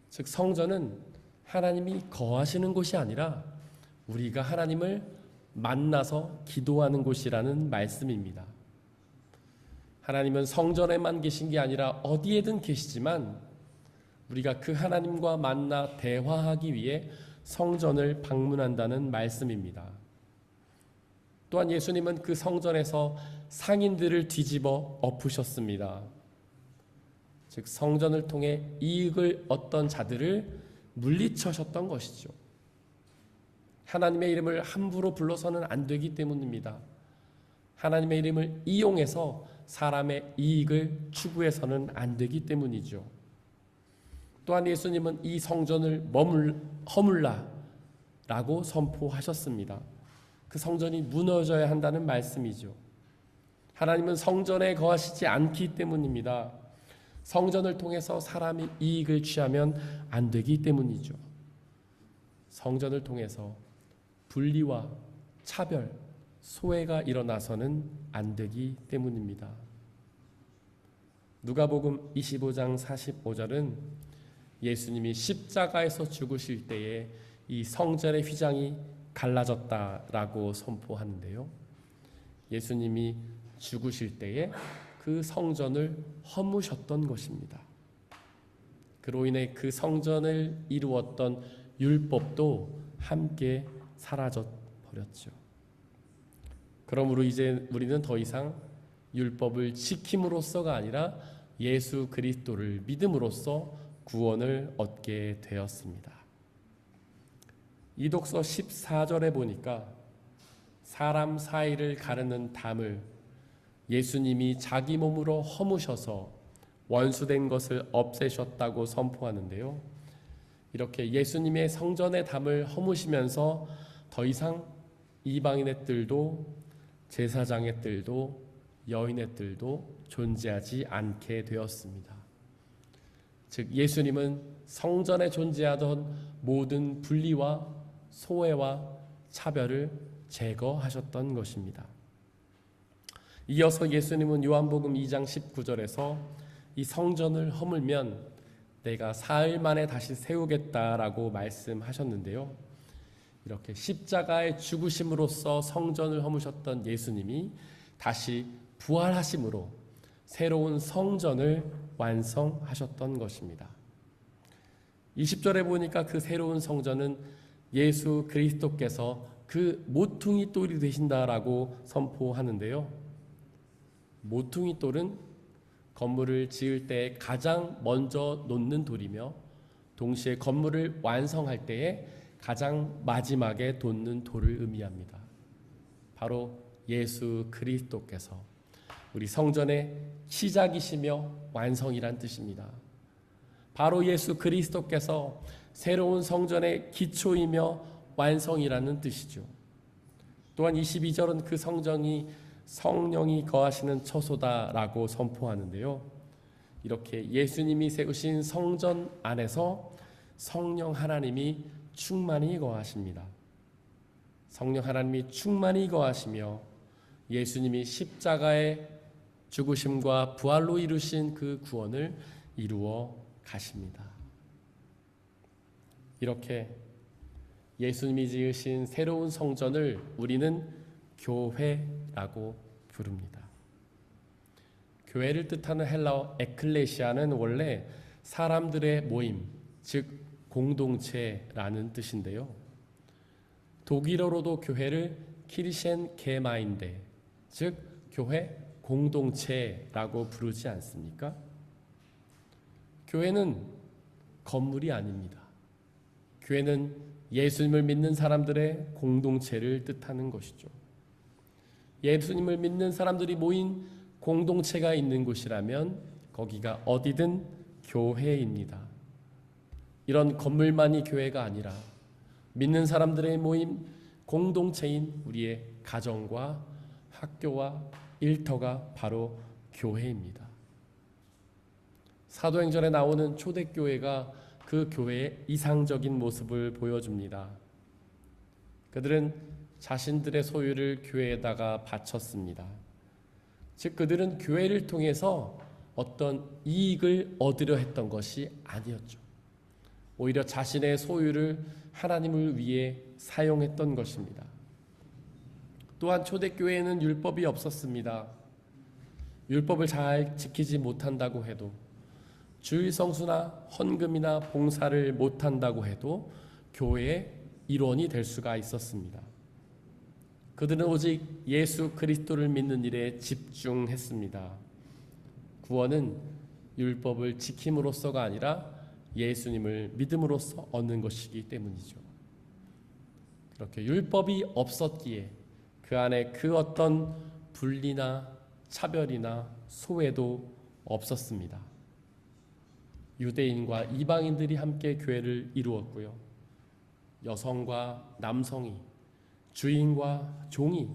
즉 성전은 하나님이 거하시는 곳이 아니라 우리가 하나님을 만나서 기도하는 곳이라는 말씀입니다. 하나님은 성전에만 계신 게 아니라 어디에든 계시지만 우리가 그 하나님과 만나 대화하기 위해 성전을 방문한다는 말씀입니다. 또한 예수님은 그 성전에서 상인들을 뒤집어 엎으셨습니다. 즉 성전을 통해 이익을 얻던 자들을 물리쳐셨던 것이죠. 하나님의 이름을 함부로 불러서는 안 되기 때문입니다. 하나님의 이름을 이용해서 사람의 이익을 추구해서는 안 되기 때문이죠. 또한 예수님은 이 성전을 허물라라고 선포하셨습니다. 그 성전이 무너져야 한다는 말씀이죠. 하나님은 성전에 거하시지 않기 때문입니다. 성전을 통해서 사람이 이익을 취하면 안 되기 때문이죠. 성전을 통해서 분리와 차별, 소외가 일어나서는 안 되기 때문입니다. 누가복음 25장 45절은 예수님이 십자가에서 죽으실 때에 이 성전의 휘장이 갈라졌다라고 선포하는데요. 예수님이 죽으실 때에 그 성전을 허무셨던 것입니다. 그로 인해 그 성전을 이루었던 율법도 함께 사라져 버렸죠. 그러므로 이제 우리는 더 이상 율법을 지킴으로써가 아니라 예수 그리스도를 믿음으로써 구원을 얻게 되었습니다. 이독서 14절에 보니까 사람 사이를 가르는 담을 예수님이 자기 몸으로 허무셔서 원수된 것을 없애셨다고 선포하는데요. 이렇게 예수님의 성전의 담을 허무시면서 더 이상 이방인의 뜰도 제사장의 뜰도 여인의 뜰도 존재하지 않게 되었습니다. 즉 예수님은 성전에 존재하던 모든 분리와 소외와 차별을 제거하셨던 것입니다. 이어서 예수님은 요한복음 2장 19절에서 이 성전을 허물면 내가 사흘 만에 다시 세우겠다라고 말씀하셨는데요. 이렇게 십자가의 죽으심으로써 성전을 허무셨던 예수님이 다시 부활하심으로 새로운 성전을 완성하셨던 것입니다. 20절에 보니까 그 새로운 성전은 예수 그리스도께서 그 모퉁이 돌이 되신다라고 선포하는데요. 모퉁이 돌은 건물을 지을 때 가장 먼저 놓는 돌이며 동시에 건물을 완성할 때에 가장 마지막에 돋는 돌을 의미합니다. 바로 예수 그리스도께서 우리 성전의 시작이시며 완성이란 뜻입니다. 바로 예수 그리스도께서 새로운 성전의 기초이며 완성이라는 뜻이죠. 또한 22절은 그 성전이 성령이 거하시는 처소다라고 선포하는데요. 이렇게 예수님이 세우신 성전 안에서 성령 하나님이 충만히 거하십니다. 성령 하나님이 충만히 거하시며 예수님이 십자가의 죽으심과 부활로 이루신 그 구원을 이루어 가십니다. 이렇게 예수님이 지으신 새로운 성전을 우리는 교회라고 부릅니다. 교회를 뜻하는 헬라어 에클레시아는 원래 사람들의 모임, 즉 공동체라는 뜻인데요. 독일어로도 교회를 키르셴 게마인데, 즉 교회 공동체라고 부르지 않습니까? 교회는 건물이 아닙니다. 교회는 예수님을 믿는 사람들의 공동체를 뜻하는 것이죠. 예수님을 믿는 사람들이 모인 공동체가 있는 곳이라면 거기가 어디든 교회입니다. 이런 건물만이 교회가 아니라 믿는 사람들의 모임 공동체인 우리의 가정과 학교와 일터가 바로 교회입니다. 사도행전에 나오는 초대교회가 그 교회의 이상적인 모습을 보여줍니다. 그들은 자신들의 소유를 교회에다가 바쳤습니다. 즉 그들은 교회를 통해서 어떤 이익을 얻으려 했던 것이 아니었죠. 오히려 자신의 소유를 하나님을 위해 사용했던 것입니다. 또한 초대교회에는 율법이 없었습니다. 율법을 잘 지키지 못한다고 해도, 주일 성수나 헌금이나 봉사를 못한다고 해도 교회의 일원이 될 수가 있었습니다. 그들은 오직 예수 그리스도를 믿는 일에 집중했습니다. 구원은 율법을 지킴으로써가 아니라 예수님을 믿음으로써 얻는 것이기 때문이죠. 그렇게 율법이 없었기에 그 안에 그 어떤 분리나 차별이나 소외도 없었습니다. 유대인과 이방인들이 함께 교회를 이루었고요. 여성과 남성이, 주인과 종이,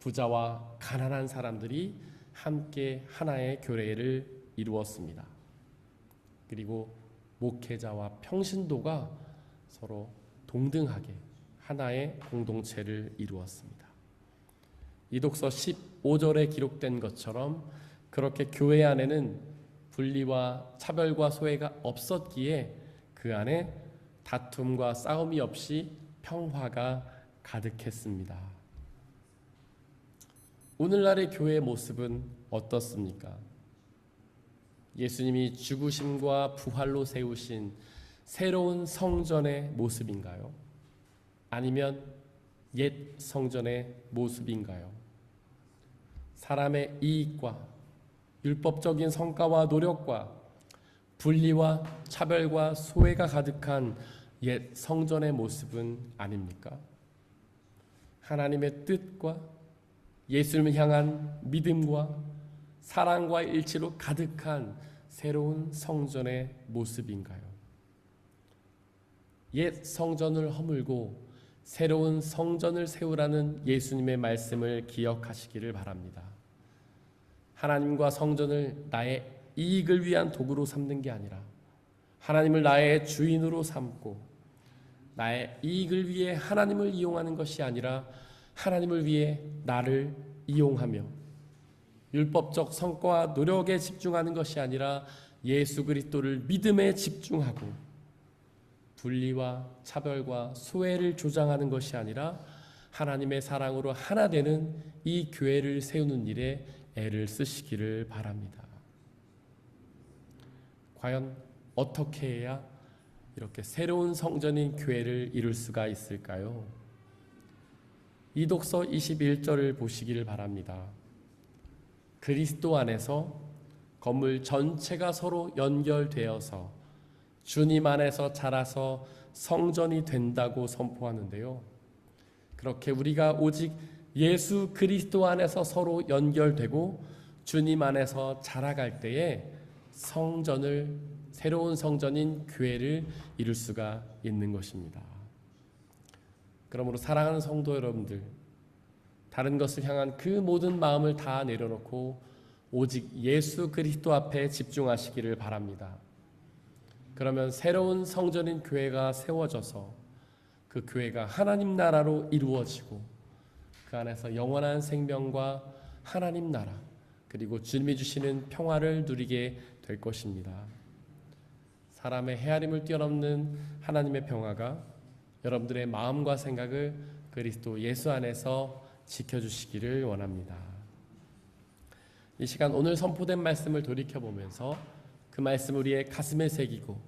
부자와 가난한 사람들이 함께 하나의 교회를 이루었습니다. 그리고 목회자와 평신도가 서로 동등하게 하나의 공동체를 이루었습니다. 이독서 15절에 기록된 것처럼 그렇게 교회 안에는 분리와 차별과 소외가 없었기에 그 안에 다툼과 싸움이 없이 평화가 가득했습니다. 오늘날의 교회의 모습은 어떻습니까? 예수님이 죽으심과 부활로 세우신 새로운 성전의 모습인가요? 아니면 옛 성전의 모습인가요? 사람의 이익과 율법적인 성과와 노력과 분리와 차별과 소외가 가득한 옛 성전의 모습은 아닙니까? 하나님의 뜻과 예수님을 향한 믿음과 사랑과 일치로 가득한 새로운 성전의 모습인가요? 옛 성전을 허물고 새로운 성전을 세우라는 예수님의 말씀을 기억하시기를 바랍니다. 하나님과 성전을 나의 이익을 위한 도구로 삼는 게 아니라 하나님을 나의 주인으로 삼고 나의 이익을 위해 하나님을 이용하는 것이 아니라 하나님을 위해 나를 이용하며 율법적 성과와 노력에 집중하는 것이 아니라 예수 그리스도를 믿음에 집중하고 분리와 차별과 소외를 조장하는 것이 아니라 하나님의 사랑으로 하나 되는 이 교회를 세우는 일에 애를 쓰시기를 바랍니다. 과연 어떻게 해야 이렇게 새로운 성전인 교회를 이룰 수가 있을까요? 이독서 21절을 보시기를 바랍니다. 그리스도 안에서 건물 전체가 서로 연결되어서 주님 안에서 자라서 성전이 된다고 선포하는데요. 그렇게 우리가 오직 예수 그리스도 안에서 서로 연결되고 주님 안에서 자라갈 때에 새로운 성전인 교회를 이룰 수가 있는 것입니다. 그러므로 사랑하는 성도 여러분들, 다른 것을 향한 그 모든 마음을 다 내려놓고 오직 예수 그리스도 앞에 집중하시기를 바랍니다. 그러면 새로운 성전인 교회가 세워져서 그 교회가 하나님 나라로 이루어지고 그 안에서 영원한 생명과 하나님 나라 그리고 주님이 주시는 평화를 누리게 될 것입니다. 사람의 헤아림을 뛰어넘는 하나님의 평화가 여러분들의 마음과 생각을 그리스도 예수 안에서 지켜주시기를 원합니다. 이 시간 오늘 선포된 말씀을 돌이켜보면서 그 말씀을 우리의 가슴에 새기고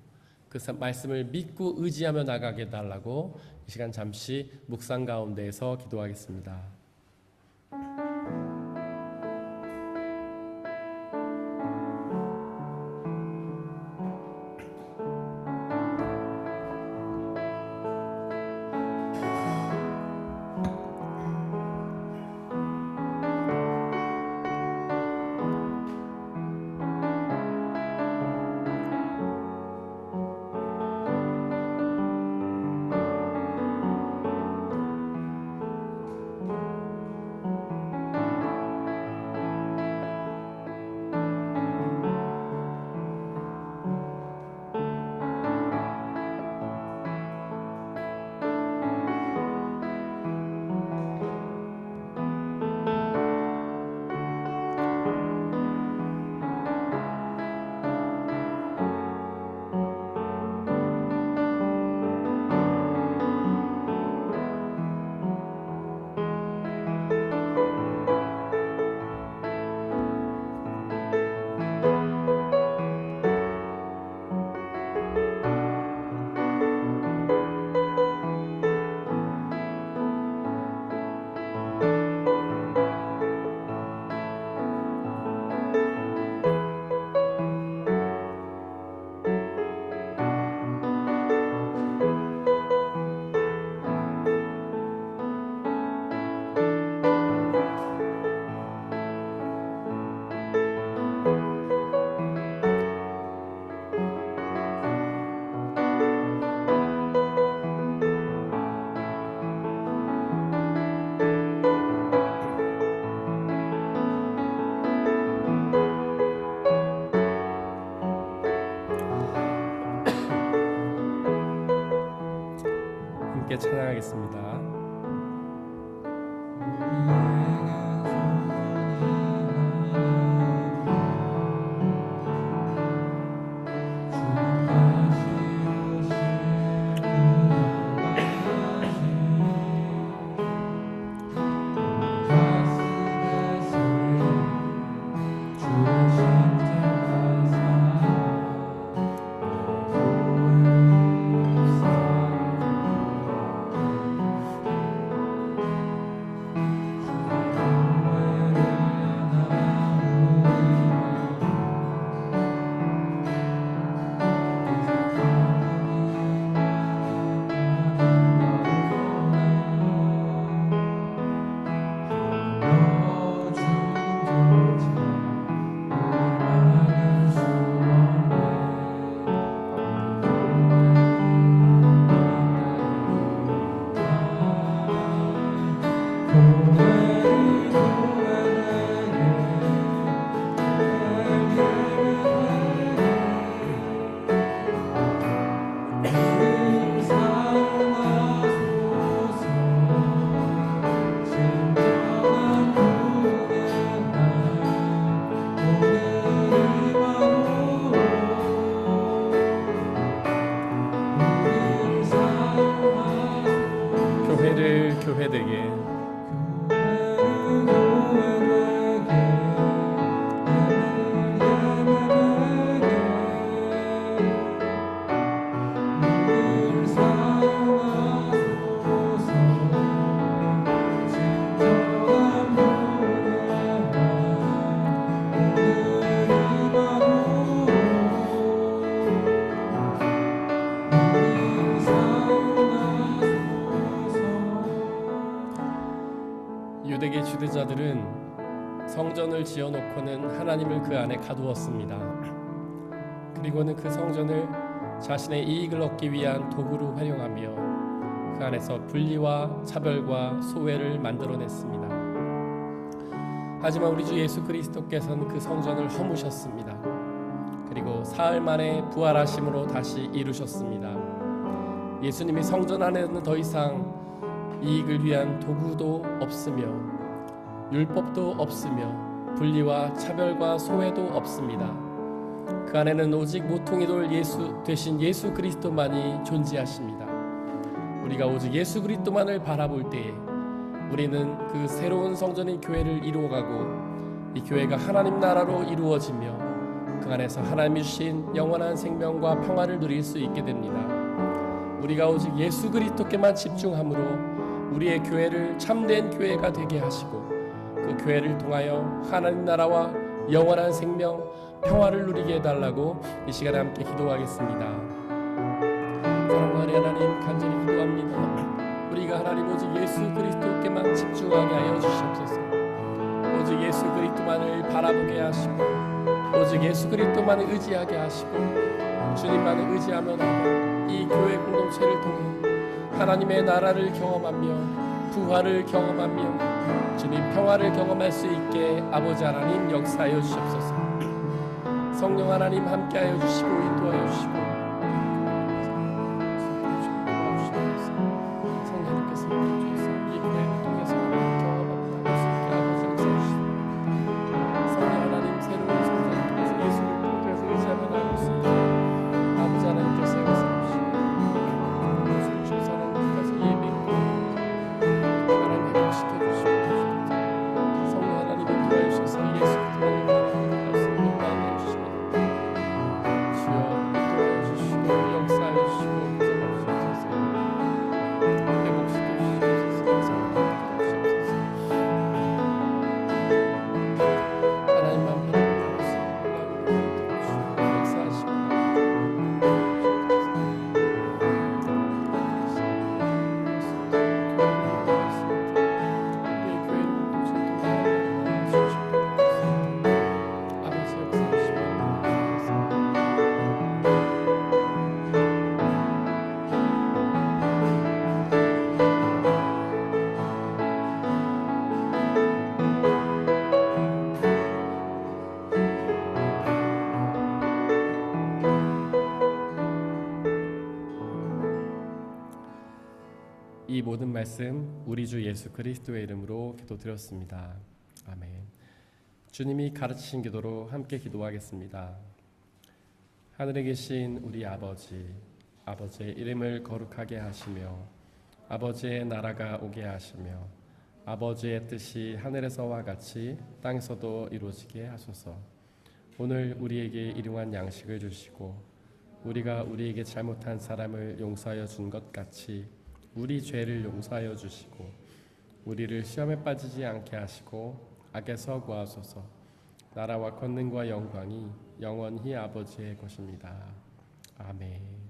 그 말씀을 믿고 의지하며 나가게 해달라고 이 시간 잠시 묵상 가운데에서 기도하겠습니다. 함께 찬양하겠습니다. 교회되게 유대계 지도자들은 성전을 지어놓고는 하나님을 그 안에 가두었습니다. 그리고는 그 성전을 자신의 이익을 얻기 위한 도구로 활용하며 그 안에서 분리와 차별과 소외를 만들어냈습니다. 하지만 우리 주 예수 그리스도께서는 그 성전을 허무셨습니다. 그리고 사흘 만에 부활하심으로 다시 이루셨습니다. 예수님이 성전 안에는 더 이상 이익을 위한 도구도 없으며 율법도 없으며 분리와 차별과 소외도 없습니다. 그 안에는 오직 모퉁이 돌 예수 되신 예수 그리스도만이 존재하십니다. 우리가 오직 예수 그리스도만을 바라볼 때에 우리는 그 새로운 성전인 교회를 이루어가고 이 교회가 하나님 나라로 이루어지며 그 안에서 하나님이 주신 영원한 생명과 평화를 누릴 수 있게 됩니다. 우리가 오직 예수 그리스도께만 집중함으로 우리의 교회를 참된 교회가 되게 하시고 그 교회를 통하여 하나님 나라와 영원한 생명, 평화를 누리게 해달라고 이 시간에 함께 기도하겠습니다. 사랑하는 하나님, 간절히 기도합니다. 우리가 하나님 오직 예수 그리스도께만 집중하게 하여 주시옵소서. 오직 예수 그리스도만을 바라보게 하시고 오직 예수 그리스도만을 의지하게 하시고 주님만을 의지하며 나가 이 교회 공동체를 통해 하나님의 나라를 경험하며 부활을 경험하며 주님 평화를 경험할 수 있게 아버지 하나님 역사하여 주시옵소서. 성령 하나님 함께하여 주시고 인도하여 주시고 성령님께서 주셔서 이 교회를 통해서 경험하고 나갈 수 있게 아버지 역사해 주시고 성령 하나님 새로운 성장을 통해서 예수를 통해서 의지하며 나갈 수 있게 아버지 하나님께서 역사해 주시고 예수를 주셔서 하나님께서 예배하고 하나님 회복시켜 주시고 성령 하나님 인도하여 주셔서 예수 그리스도를 바라보는 말씀 인도하여 주시고 주여 인도하여 주시고 역사하여 주시고 인정하여 주셔서 회복시켜 주시옵소서. 하나님만 바라보는 말씀 역사하시고 이 모든 말씀 우리 주 예수 그리스도의 이름으로 기도드렸습니다. 아멘. 주님이 가르치신 기도로 함께 기도하겠습니다. 하늘에 계신 우리 아버지, 아버지의 이름을 거룩하게 하시며 아버지의 나라가 오게 하시며 아버지의 뜻이 하늘에서와 같이 땅에서도 이루어지게 하소서. 오늘 우리에게 일용할 양식을 주시고 우리가 우리에게 잘못한 사람을 용서하여 준 것 같이 우리 죄를 용서하여 주시고 우리를 시험에 빠지지 않게 하시고 악에서 구하소서. 나라와 권능과 영광이 영원히 아버지의 것입니다. 아멘.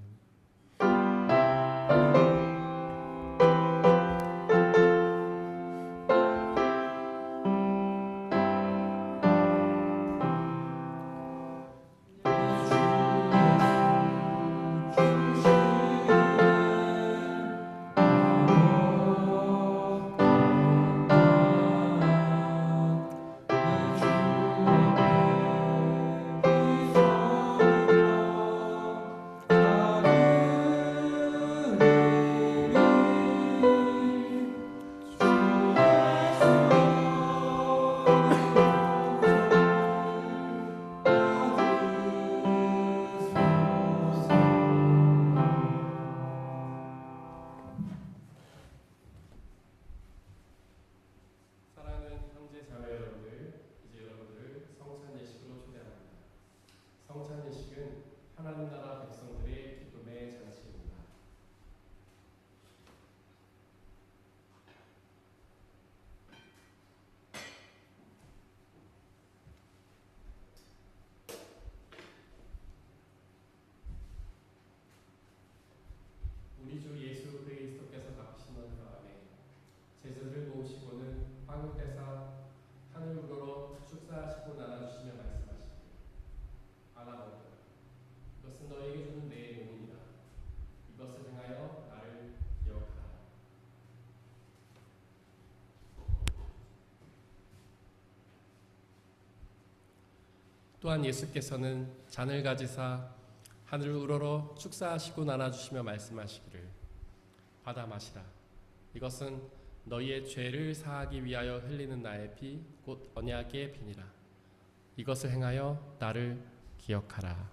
또한 예수께서는 잔을 가지사 하늘을 우러러 축사하시고 나눠주시며 말씀하시기를 받아 마시라. 이것은 너희의 죄를 사하기 위하여 흘리는 나의 피 곧 언약의 피니라. 이것을 행하여 나를 기억하라.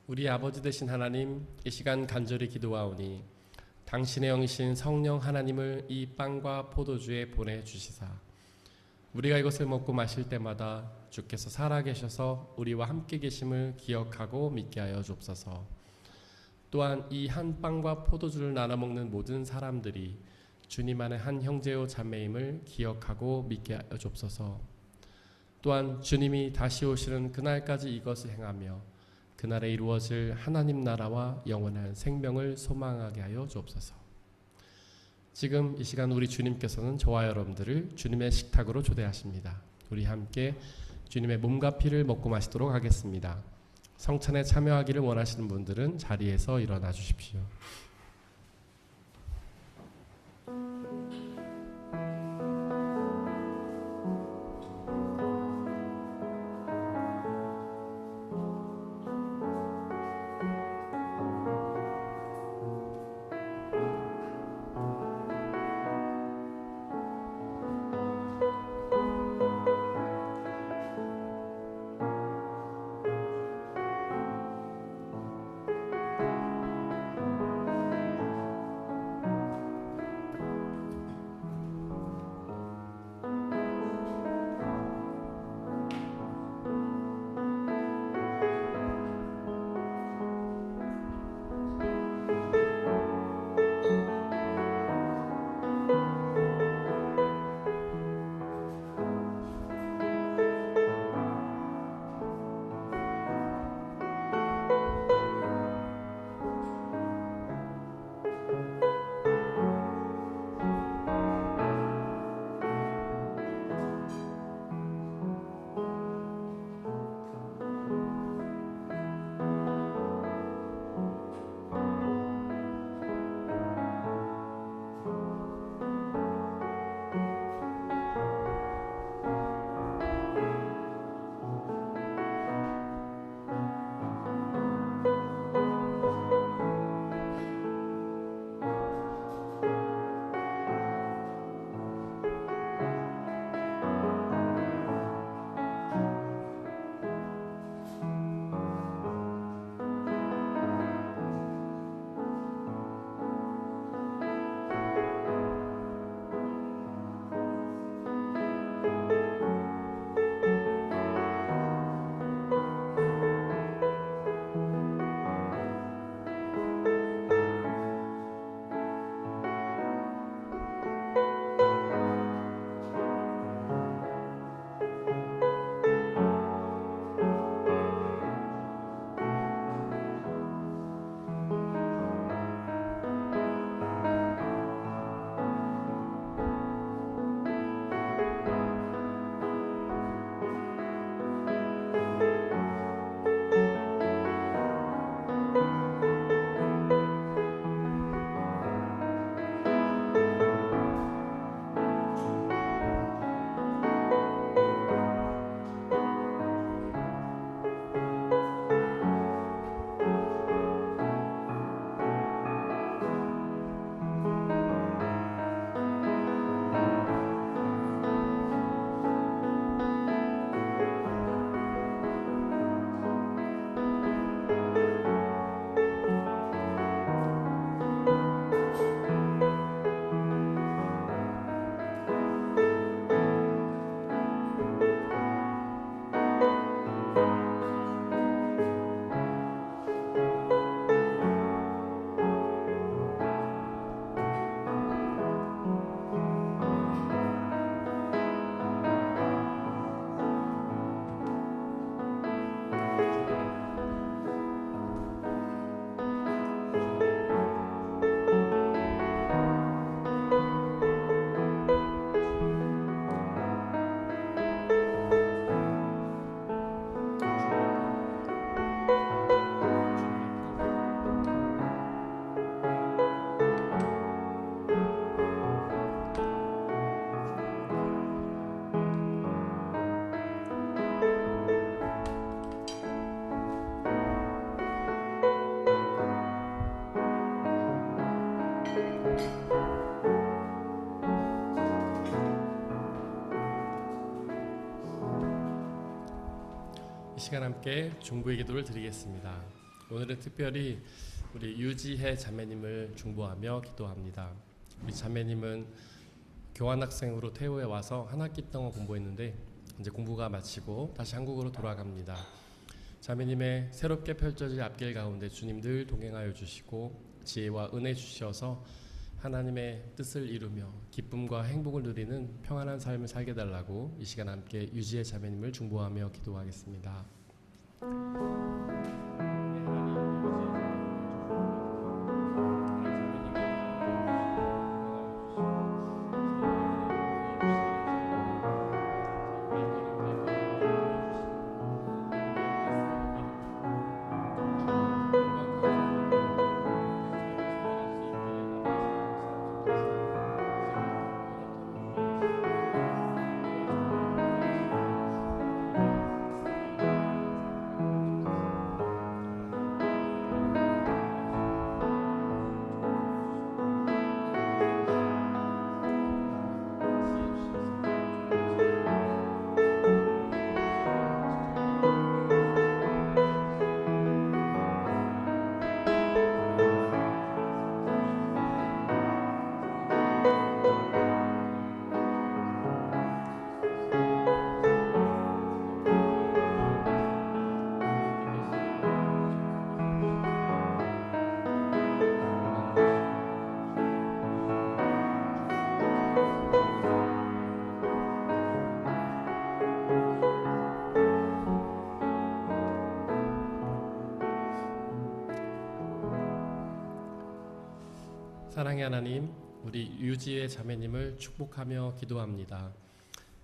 우리 아버지 되신 하나님, 이 시간 간절히 기도하오니 당신의 영이신 성령 하나님을 이 빵과 포도주에 보내주시사 우리가 이것을 먹고 마실 때마다 주께서 살아계셔서 우리와 함께 계심을 기억하고 믿게 하여 주옵소서. 또한 이 한 빵과 포도주를 나눠 먹는 모든 사람들이 주님 안에 한 형제요 자매임을 기억하고 믿게 하여 주옵소서. 또한 주님이 다시 오시는 그날까지 이것을 행하며 그날에 이루어질 하나님 나라와 영원한 생명을 소망하게 하여 주옵소서. 지금 이 시간 우리 주님께서는 저와 여러분들을 주님의 식탁으로 초대하십니다. 우리 함께 주님의 몸과 피를 먹고 마시도록 하겠습니다. 성찬에 참여하기를 원하시는 분들은 자리에서 일어나 주십시오. 시간 함께 중보의 기도를 드리겠습니다. 오늘은 특별히 우리 유지혜 자매님을 중보하며 기도합니다. 우리 자매님은 교환학생으로 태우에 와서 한 학기 동안 공부했는데 이제 공부가 마치고 다시 한국으로 돌아갑니다. 자매님의 새롭게 펼쳐질 앞길 가운데 주님 늘 동행하여 주시고 지혜와 은혜 주셔서 하나님의 뜻을 이루며 기쁨과 행복을 누리는 평안한 삶을 살게 달라고 이 시간 함께 유지혜 자매님을 중보하며 기도하겠습니다. 사랑의 하나님, 우리 유지의 자매님을 축복하며 기도합니다.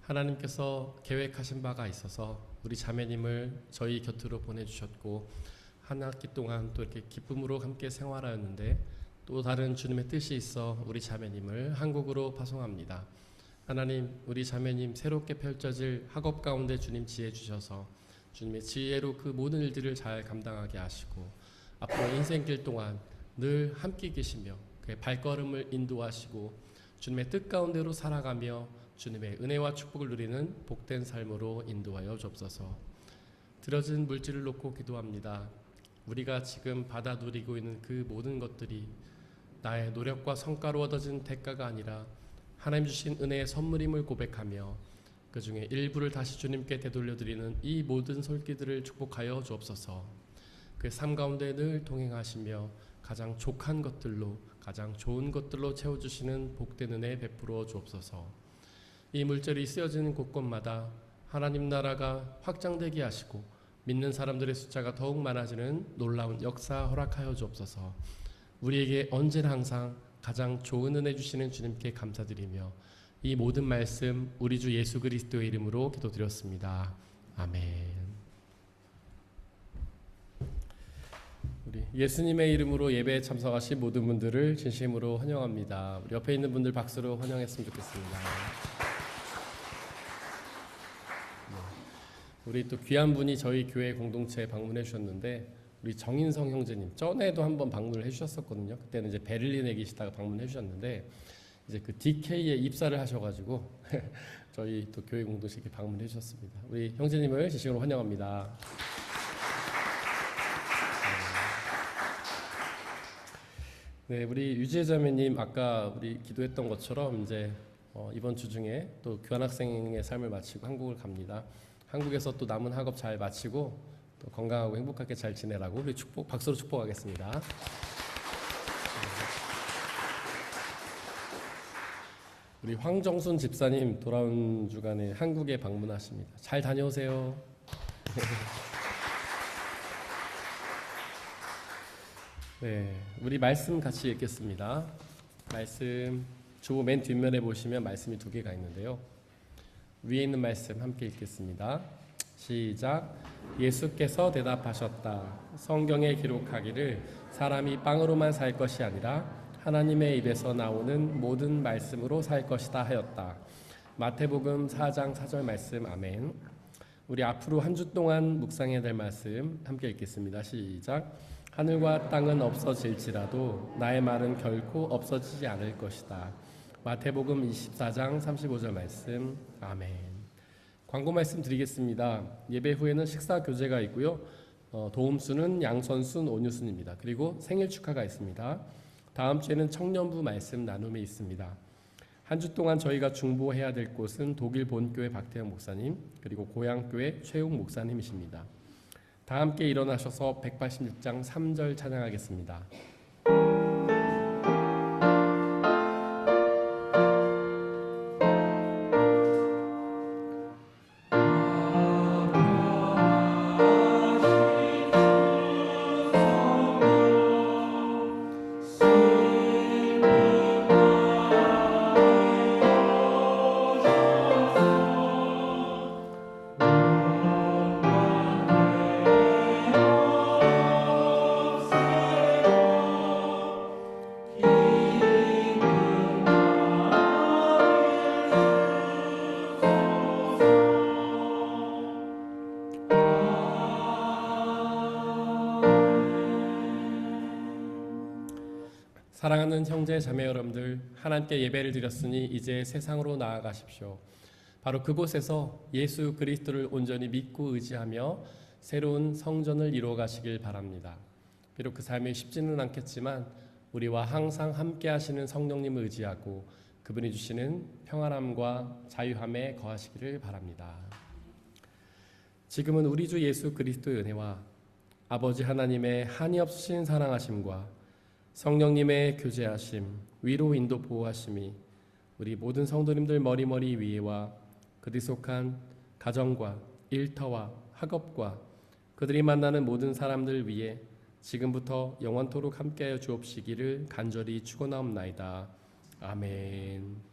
하나님께서 계획하신 바가 있어서 우리 자매님을 저희 곁으로 보내주셨고 한 학기 동안 또 이렇게 기쁨으로 함께 생활하였는데 또 다른 주님의 뜻이 있어 우리 자매님을 한국으로 파송합니다. 하나님, 우리 자매님 새롭게 펼쳐질 학업 가운데 주님 지혜 주셔서 주님의 지혜로 그 모든 일들을 잘 감당하게 하시고 앞으로 인생길 동안 늘 함께 계시며 그의 발걸음을 인도하시고 주님의 뜻 가운데로 살아가며 주님의 은혜와 축복을 누리는 복된 삶으로 인도하여 주옵소서. 들어진 물질을 놓고 기도합니다. 우리가 지금 받아 누리고 있는 그 모든 것들이 나의 노력과 성과로 얻어진 대가가 아니라 하나님 주신 은혜의 선물임을 고백하며 그 중에 일부를 다시 주님께 되돌려드리는 이 모든 손길들을 축복하여 주옵소서. 그 삶 가운데 늘 동행하시며 가장 족한 것들로 가장 좋은 것들로 채워주시는 복된 은혜 베풀어 주옵소서. 이 물질이 쓰여지는 곳곳마다 하나님 나라가 확장되게 하시고 믿는 사람들의 숫자가 더욱 많아지는 놀라운 역사 허락하여 주옵소서. 우리에게 언제나 항상 가장 좋은 은혜 주시는 주님께 감사드리며 이 모든 말씀 우리 주 예수 그리스도의 이름으로 기도드렸습니다. 아멘. 우리 예수님의 이름으로 예배에 참석하신 모든 분들을 진심으로 환영합니다. 우리 옆에 있는 분들 박수로 환영했으면 좋겠습니다. 우리 또 귀한 분이 저희 교회 공동체에 방문해 주셨는데 우리 정인성 형제님 전에도 한번 방문을 해주셨었거든요. 그때는 이제 베를린에 계시다가 방문해 주셨는데 이제 그 DK에 입사를 하셔가지고 저희 또 교회 공동체에 방문해 주셨습니다. 우리 형제님을 진심으로 환영합니다. 네, 우리 유지혜 자매님 아까 우리 기도했던 것처럼 이제 이번 주 중에 또 교환학생의 삶을 마치고 한국을 갑니다. 한국에서 또 남은 학업 잘 마치고 또 건강하고 행복하게 잘 지내라고 우리 박수로 축복하겠습니다. 우리 황정순 집사님 돌아온 주간에 한국에 방문하십니다. 잘 다녀오세요. 네, 우리 말씀 같이 읽겠습니다. 말씀 주보 맨 뒷면에 보시면 말씀이 두 개가 있는데요. 위에 있는 말씀 함께 읽겠습니다. 시작. 예수께서 대답하셨다. 성경에 기록하기를 사람이 빵으로만 살 것이 아니라 하나님의 입에서 나오는 모든 말씀으로 살 것이다 하였다. 마태복음 4장 4절 말씀. 아멘. 우리 앞으로 한 주 동안 묵상해야 될 말씀 함께 읽겠습니다. 시작. 하늘과 땅은 없어질지라도 나의 말은 결코 없어지지 않을 것이다. 마태복음 24장 35절 말씀. 아멘. 광고 말씀드리겠습니다. 예배 후에는 식사 교제가 있고요. 도움수는 양선순, 온유순입니다. 그리고 생일 축하가 있습니다. 다음 주에는 청년부 말씀 나눔이 있습니다. 한 주 동안 저희가 중보해야 될 곳은 독일 본교회 박태영 목사님, 그리고 고향교회 최욱 목사님이십니다. 다 함께 일어나셔서 186장 3절 찬양하겠습니다. 사랑하는 형제 자매 여러분들, 하나님께 예배를 드렸으니 이제 세상으로 나아가십시오. 바로 그곳에서 예수 그리스도를 온전히 믿고 의지하며 새로운 성전을 이루어 가시길 바랍니다. 비록 그 삶이 쉽지는 않겠지만 우리와 항상 함께 하시는 성령님을 의지하고 그분이 주시는 평안함과 자유함에 거하시기를 바랍니다. 지금은 우리 주 예수 그리스도의 은혜와 아버지 하나님의 한이 없으신 사랑하심과 성령님의 교제하심, 위로 인도 보호하심이 우리 모든 성도님들 머리머리 위에와 그들이 속한 가정과 일터와 학업과 그들이 만나는 모든 사람들 위에 지금부터 영원토록 함께하여 주옵시기를 간절히 축원하옵나이다. 아멘.